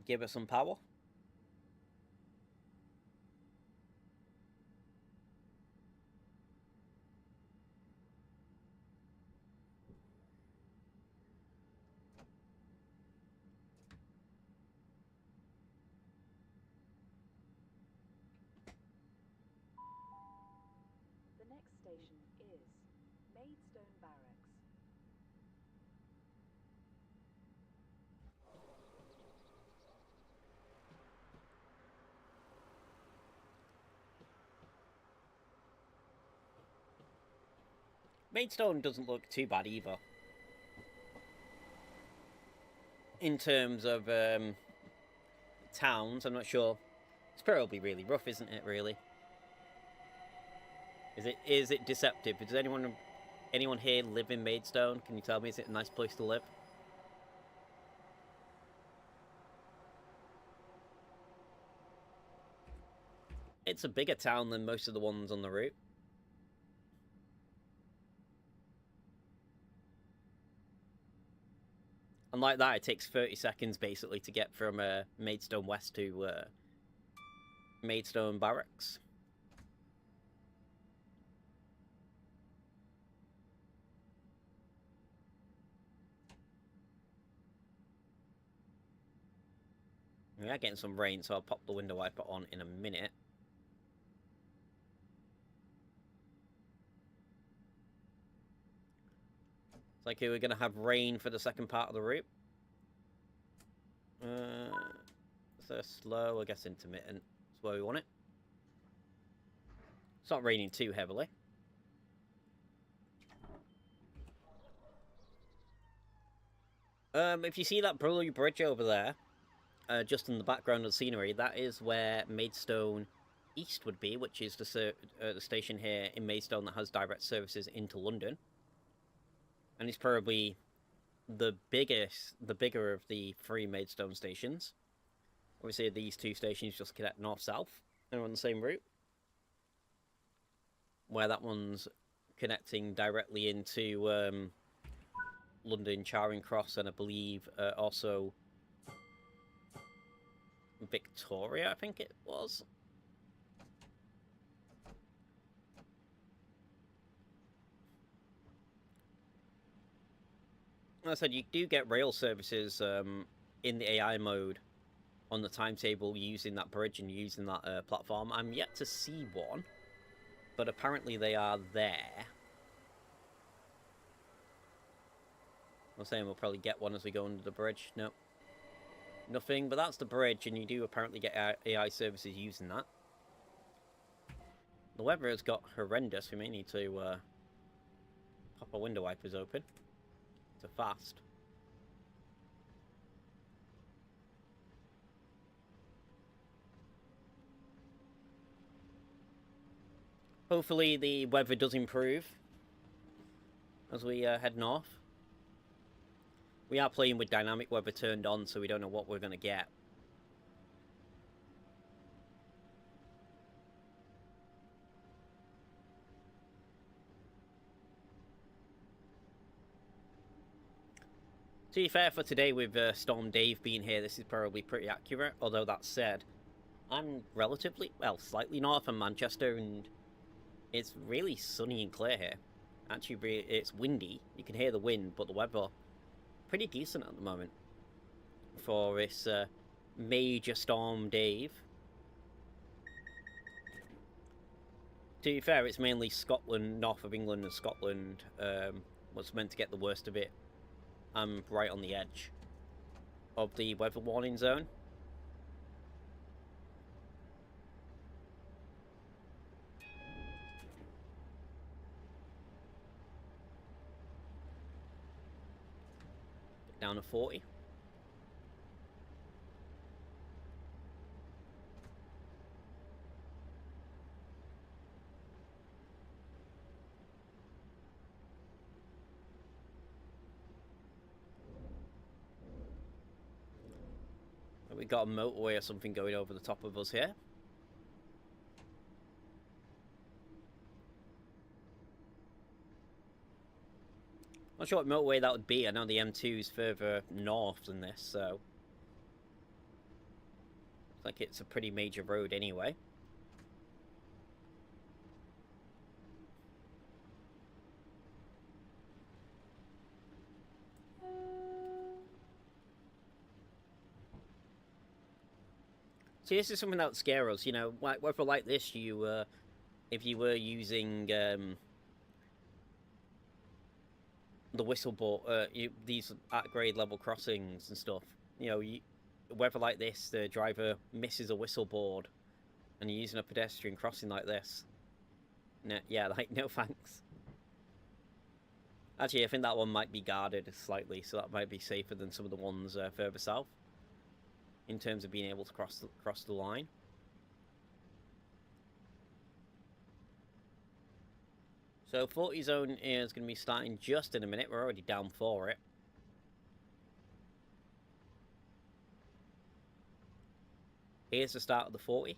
[SPEAKER 1] Give us some power.
[SPEAKER 2] The next station is Maidstone Barracks.
[SPEAKER 1] Maidstone doesn't look too bad either. In terms of towns, I'm not sure. It's probably really rough, isn't it, really? Is it deceptive? Does anyone here live in Maidstone? Can you tell me, is it a nice place to live? It's a bigger town than most of the ones on the route. And like that, it takes 30 seconds basically to get from Maidstone West to Maidstone Barracks. We are getting some rain, so I'll pop the window wiper on in a minute. It's like we're going to have rain for the second part of the route. So slow, I guess intermittent. That's where we want it. It's not raining too heavily. If you see that blue bridge over there, just in the background of the scenery, that is where Maidstone East would be, which is the station here in Maidstone that has direct services into London. And it's probably the bigger of the three Maidstone stations. Obviously, these two stations just connect north-south. They're on the same route. Where that one's connecting directly into London Charing Cross, and I believe also Victoria, I think it was. Like I said, you do get rail services in the AI mode on the timetable using that bridge and using that platform. I'm yet to see one, but apparently they are there. I'm saying we'll probably get one as we go under the bridge. No. Nothing, but that's the bridge, and you do apparently get AI services using that. The weather has got horrendous. We may need to pop our window wipers open. To fast. Hopefully the weather does improve as we head north. We are playing with dynamic weather turned on, so we don't know what we're going to get. To be fair, for today with Storm Dave being here, this is probably pretty accurate. Although that said, I'm relatively, well, slightly north of Manchester, and it's really sunny and clear here. Actually, it's windy. You can hear the wind, but the weather pretty decent at the moment for this major Storm Dave. To be fair, it's mainly Scotland, north of England and Scotland was meant to get the worst of it. I'm right on the edge of the weather warning zone. Down to 40. We got a motorway or something going over the top of us here. Not sure what motorway that would be. I know the M2 is further north than this, so looks like it's a pretty major road anyway. See, this is something that would scare us, you know, weather like this, you, if you were using, the whistleboard, these at-grade level crossings and stuff, you know, weather like this, the driver misses a whistleboard, and you're using a pedestrian crossing like this. No, yeah, like, no thanks. Actually, I think that one might be guarded slightly, so that might be safer than some of the ones further south, in terms of being able to cross the line. So 40 zone is going to be starting just in a minute. We're already down for it. Here's the start of the 40.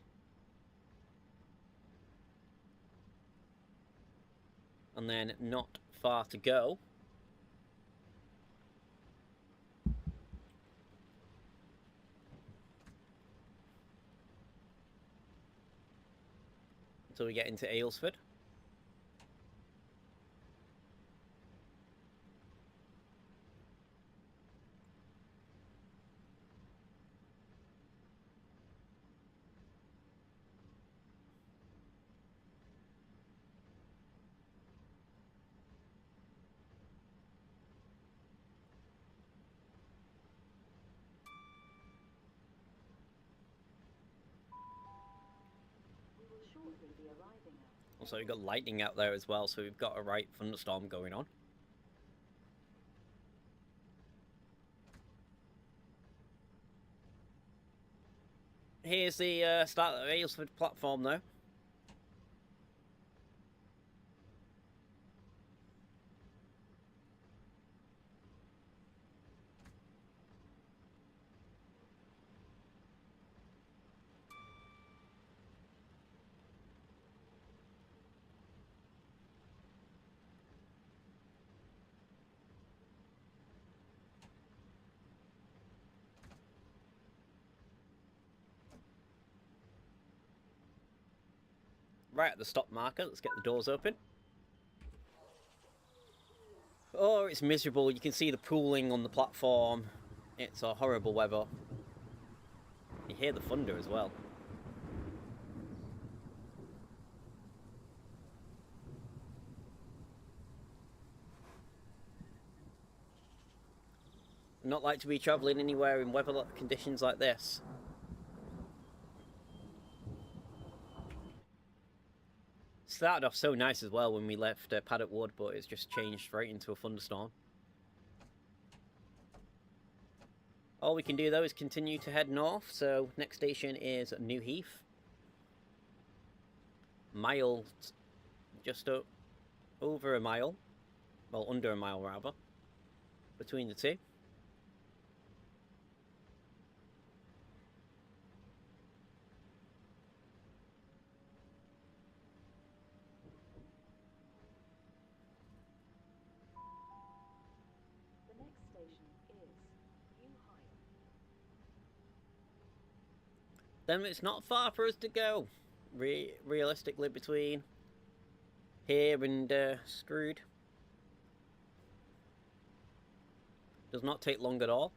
[SPEAKER 1] And then not far to go. Until we get into Aylesford. Also, we've got lightning out there as well, so we've got a right thunderstorm going on. Here's the start of the Aylesford platform, though. right at the stop marker. Let's get the doors open. Oh, it's miserable. You can see the pooling on the platform. It's a horrible weather. You hear the thunder as well. Not like to be travelling anywhere in weather conditions like this. Started off so nice as well when we left Paddock Wood, but it's just changed straight into a thunderstorm. All we can do though is continue to head north, so next station is New Heath. Mile, just over a mile, well under a mile rather, between the two.
[SPEAKER 2] The next station is New Heights.
[SPEAKER 1] Then it's not far for us to go, realistically, between here and Screwed. Does not take long at all.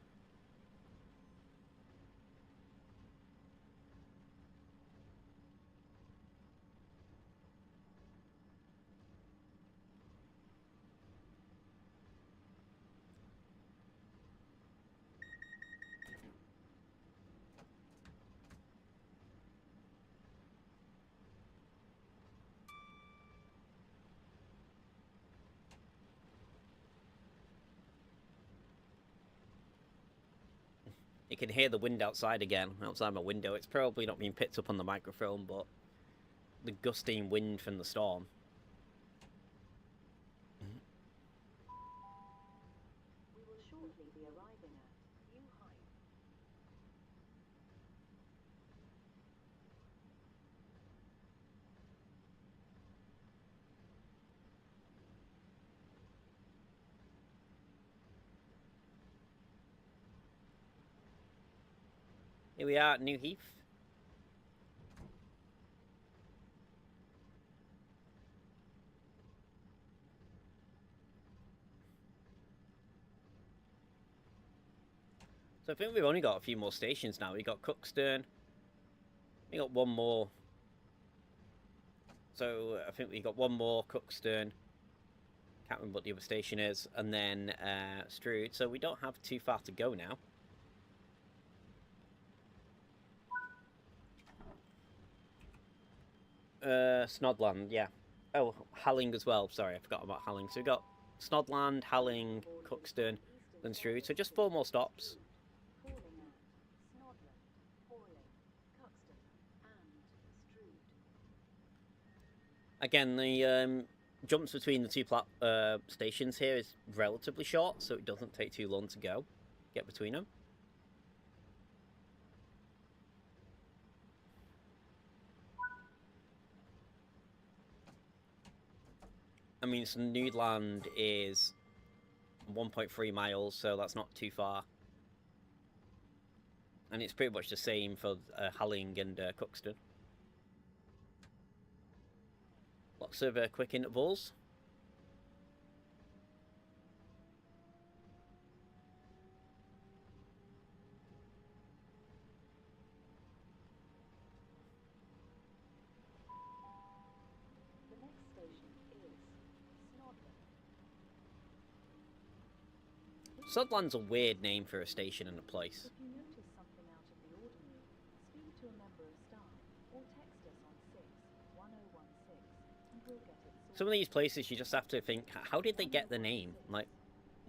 [SPEAKER 1] You can hear the wind outside again, outside my window. It's probably not being picked up on the microphone, but the gusting wind from the storm.
[SPEAKER 2] We will shortly be arriving at New Heights.
[SPEAKER 1] Here we are at New Heath. So I think we've only got a few more stations now. We got Cookstone. We got one more. So I think we got one more Cookstone. Can't remember what the other station is. And then Strood. So we don't have too far to go now. Snodland, yeah. Oh, Halling as well. Sorry, I forgot about Halling. So we got Snodland, Halling, Cookstone, then Strood. So just 4 more stops.
[SPEAKER 2] Calling at Snodland, Halling, Cuxton, and Strood.
[SPEAKER 1] Again, the jumps between the two stations here is relatively short, so it doesn't take too long to get between them. I mean, Snoodland is 1.3 miles, so that's not too far. And it's pretty much the same for Halling and Cuxton. Lots of quick intervals.
[SPEAKER 2] The next station is Snodland.
[SPEAKER 1] Snodland's a weird name for a station and a place.
[SPEAKER 2] If you notice something out of the ordinary, speak to a member of staff or text us on 61016 and we'll get it sorted.
[SPEAKER 1] Some of these places you just have to think, how did they get the name? Like,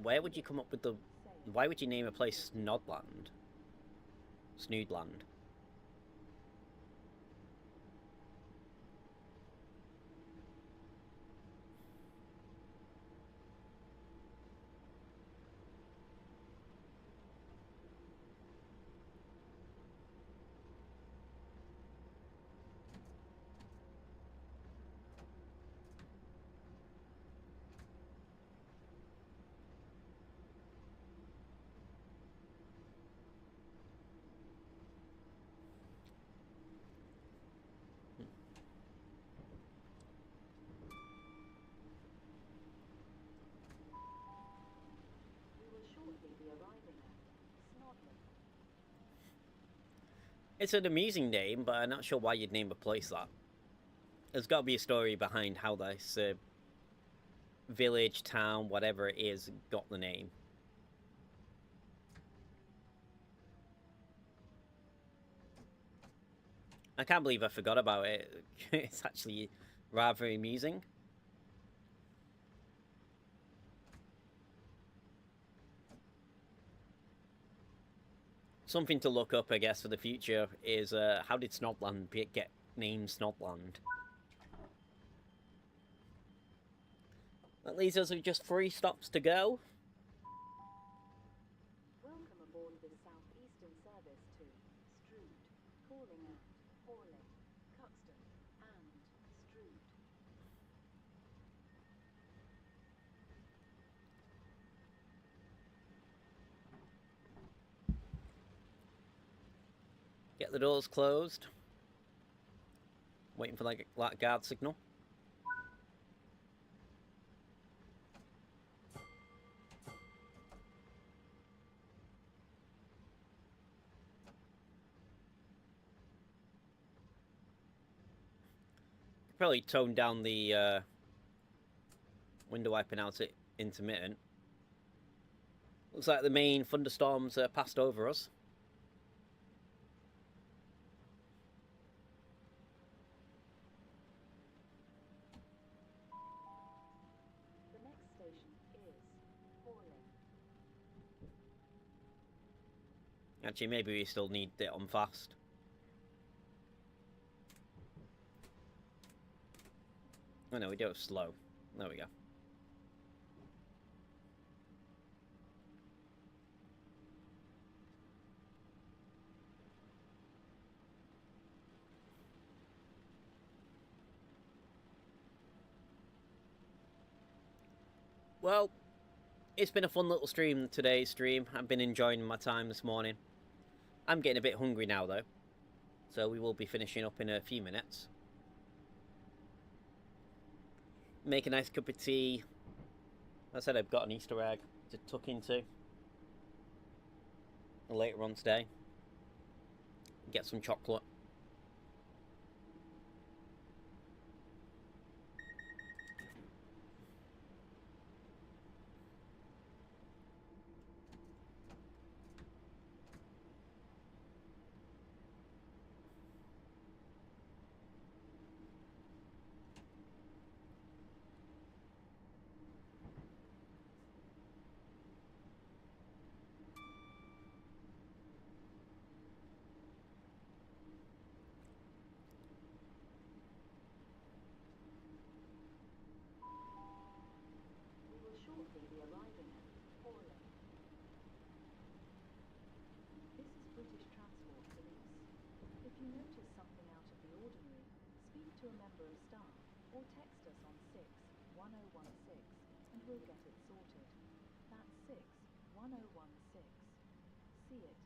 [SPEAKER 1] where would you come up with the... Why would you name a place Snodland? Snoodland. It's an amusing name, but I'm not sure why you'd name a place that. There's got to be a story behind how this village, town, whatever it is, got the name. I can't believe I forgot about it. It's actually rather amusing. Something to look up, I guess, for the future is how did Snodland get named Snodland? That leaves us with just 3 stops to go.
[SPEAKER 2] Welcome aboard this southeastern service to Strood, calling at Horley, Cuxton and Strood.
[SPEAKER 1] Get the doors closed. Waiting for like a guard signal. Probably tone down the window wiper now to intermittent. Looks like the main thunderstorms passed over us.
[SPEAKER 2] The next station is Horley.
[SPEAKER 1] Actually, maybe we still need it on fast. Oh no, we do it slow. There we go. Well, it's been a fun little stream, today's stream. I've been enjoying my time this morning. I'm getting a bit hungry now, though. So we will be finishing up in a few minutes. Make a nice cup of tea. As I said, I've got an Easter egg to tuck into later on today. Get some chocolate.
[SPEAKER 2] We will shortly be arriving at Horley. This is British Transport Police. If you notice something out of the ordinary, speak to a member of staff or text us on 61016 and we'll get it sorted. That's 61016. See it,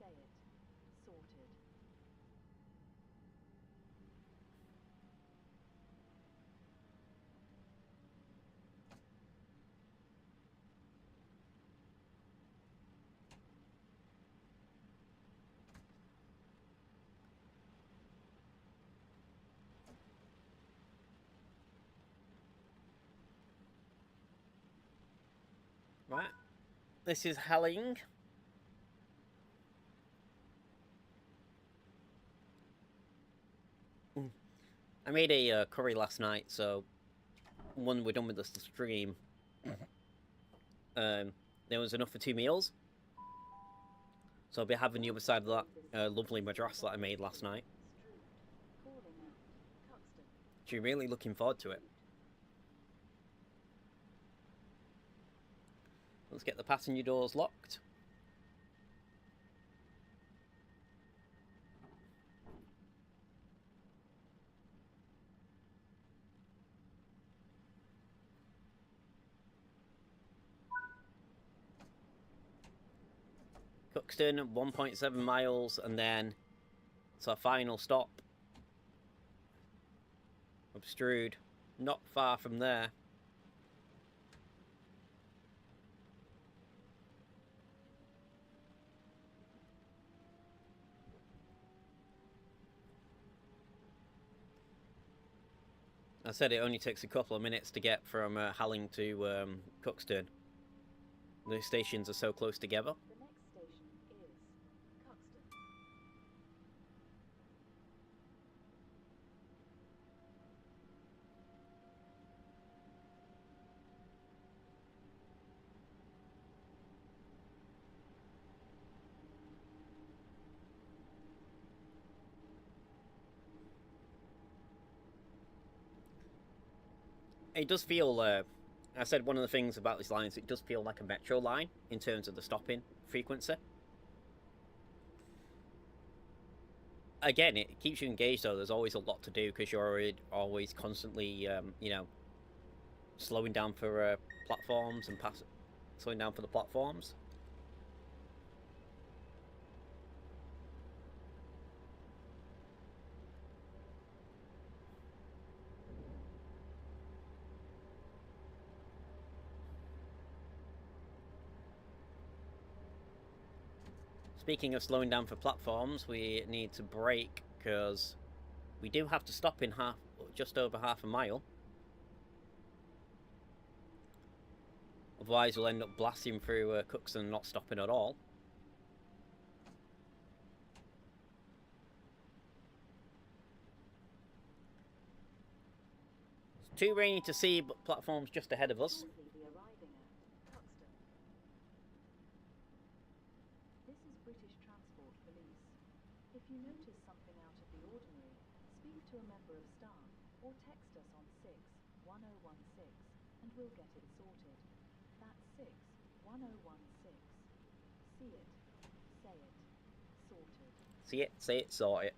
[SPEAKER 2] say it, sorted.
[SPEAKER 1] Right. This is Helling. I made a curry last night, so when we're done with this stream, there was enough for 2 meals. So I'll be having the other side of that lovely madras that I made last night.
[SPEAKER 2] Strood, calling at Cuxton.
[SPEAKER 1] Actually, really looking forward to it. Let's get the passenger doors locked. Cuxton, 1.7 miles, and then it's our final stop of Strood. Not far from there. I said it only takes a couple of minutes to get from Halling to Cuxton. The stations are so close together.
[SPEAKER 2] The next station is Cuxton.
[SPEAKER 1] It does feel, I said one of the things about these lines, it does feel like a metro line in terms of the stopping frequency. Again, it keeps you engaged though, there's always a lot to do because you're always constantly, you know, slowing down for platforms and slowing down for the platforms. Speaking of slowing down for platforms, we need to brake because we do have to stop in just over half a mile. Otherwise, we'll end up blasting through Cuxton and not stopping at all. It's too rainy to see, but platforms just ahead of us.
[SPEAKER 2] Shortly be arriving at Cuxton. This is British Transport Police. If you notice something out of the ordinary, speak to a member of staff or text us on 61016 and we'll get it sorted. That's 61016. See it, say it, sorted.
[SPEAKER 1] See it, say it, sort it.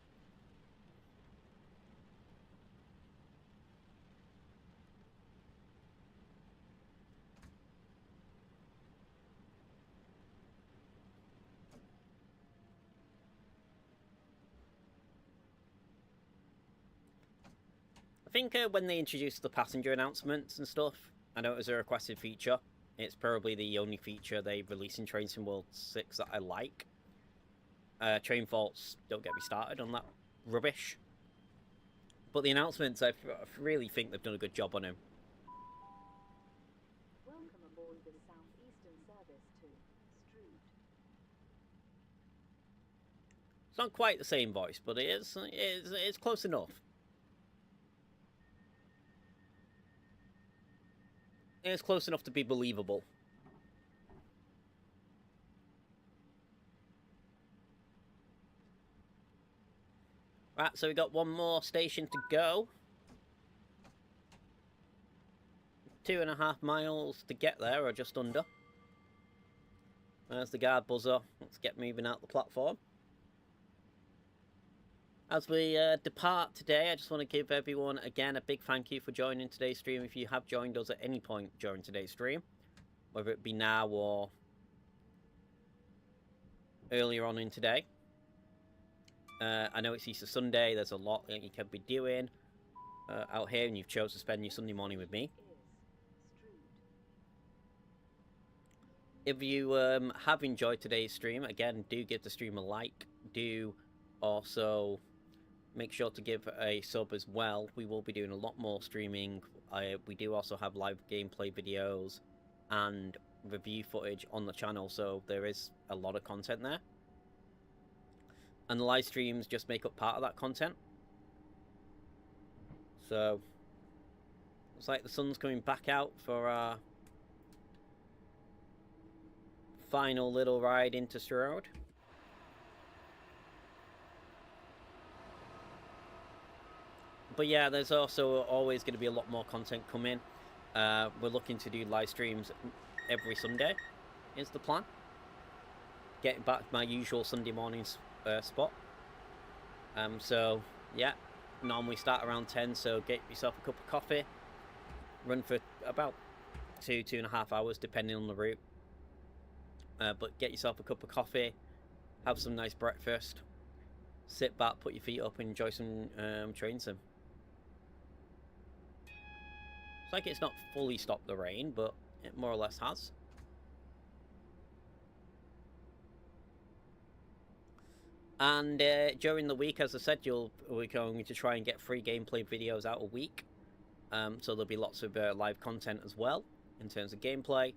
[SPEAKER 1] I think when they introduced the passenger announcements and stuff, I know it was a requested feature. It's probably the only feature they release in Train Sim World 6 that I like. Train faults, don't get me started on that rubbish. But the announcements, I really think they've done a good job on them.
[SPEAKER 2] Welcome aboard the Southeastern service to Strood.
[SPEAKER 1] It's not quite the same voice, but it's close enough. It's close enough to be believable. Right, so we got one more station to go. 2.5 miles to get there, or just under. There's the guard buzzer. Let's get moving out the platform. As we depart today, I just want to give everyone, again, a big thank you for joining today's stream. If you have joined us at any point during today's stream, whether it be now or earlier on in today. I know it's Easter Sunday, there's a lot that you can be doing out here, and you've chosen to spend your Sunday morning with me. If you have enjoyed today's stream, again, do give the stream a like. Do also make sure to give a sub as well. We will be doing a lot more streaming. We do also have live gameplay videos and review footage on the channel, so there is a lot of content there. And the live streams just make up part of that content. So, looks like the sun's coming back out for our final little ride into Stroud. But yeah, there's also always going to be a lot more content coming. We're looking to do live streams every Sunday, is the plan. Getting back to my usual Sunday mornings spot. So, yeah, normally start around 10, so get yourself a cup of coffee. Run for about 2.5 hours, depending on the route. But get yourself a cup of coffee, have some nice breakfast, sit back, put your feet up, and enjoy some train sim. It's like it's not fully stopped the rain, but it more or less has. And during the week, as I said, we're going to try and get 3 gameplay videos out a week. So there'll be lots of live content as well in terms of gameplay,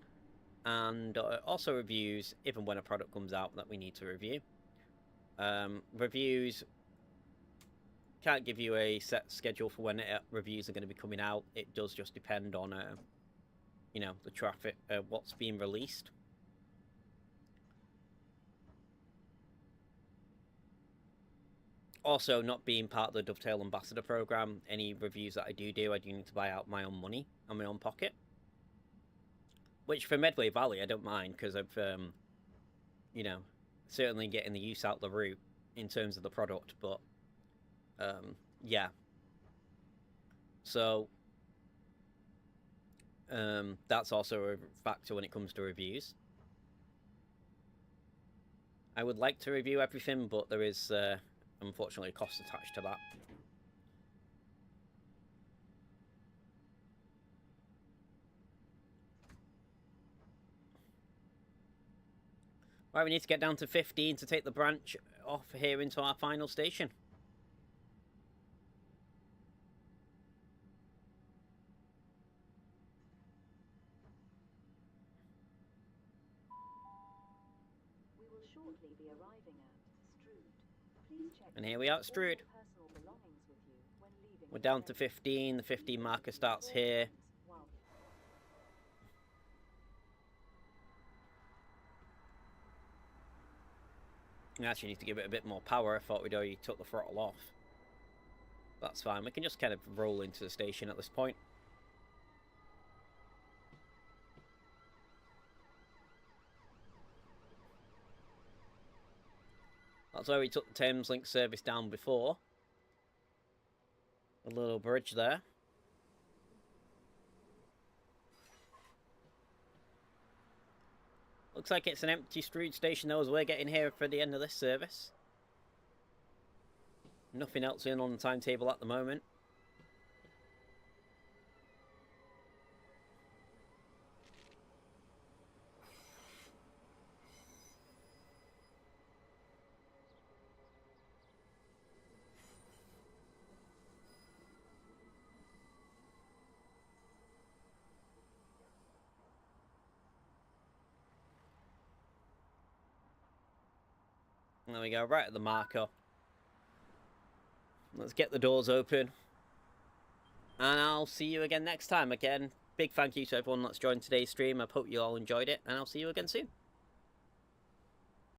[SPEAKER 1] and also reviews if and when a product comes out that we need to review. Reviews, can't give you a set schedule for when reviews are going to be coming out. It does just depend on you know, the traffic, what's being released. Also, not being part of the Dovetail Ambassador program, any reviews that I do need to buy out my own money and my own pocket. Which for Medway Valley, I don't mind, because I've, you know, certainly getting the use out the route in terms of the product, but, yeah. So, that's also a factor when it comes to reviews. I would like to review everything, but there is, unfortunately, a cost attached to that. Right, we need to get down to 15 to take the branch off here into our final station.
[SPEAKER 2] We will shortly be arriving at Strood. Please check
[SPEAKER 1] And here we are at Strood.
[SPEAKER 2] personal belongings with you when leaving.
[SPEAKER 1] We're down to 15. The 15 marker starts here. We actually need to give it a bit more power. I thought we'd already took the throttle off. That's fine. We can just kind of roll into the station at this point. That's where we took the Thameslink service down before. A little bridge there. Looks like it's an empty Strood station though, as we're getting here for the end of this service. Nothing else in on the timetable at the moment. There we go, right at the marker. Let's get the doors open. And I'll see you again next time. Again, big thank you to everyone that's joined today's stream. I hope you all enjoyed it. And I'll see you again soon.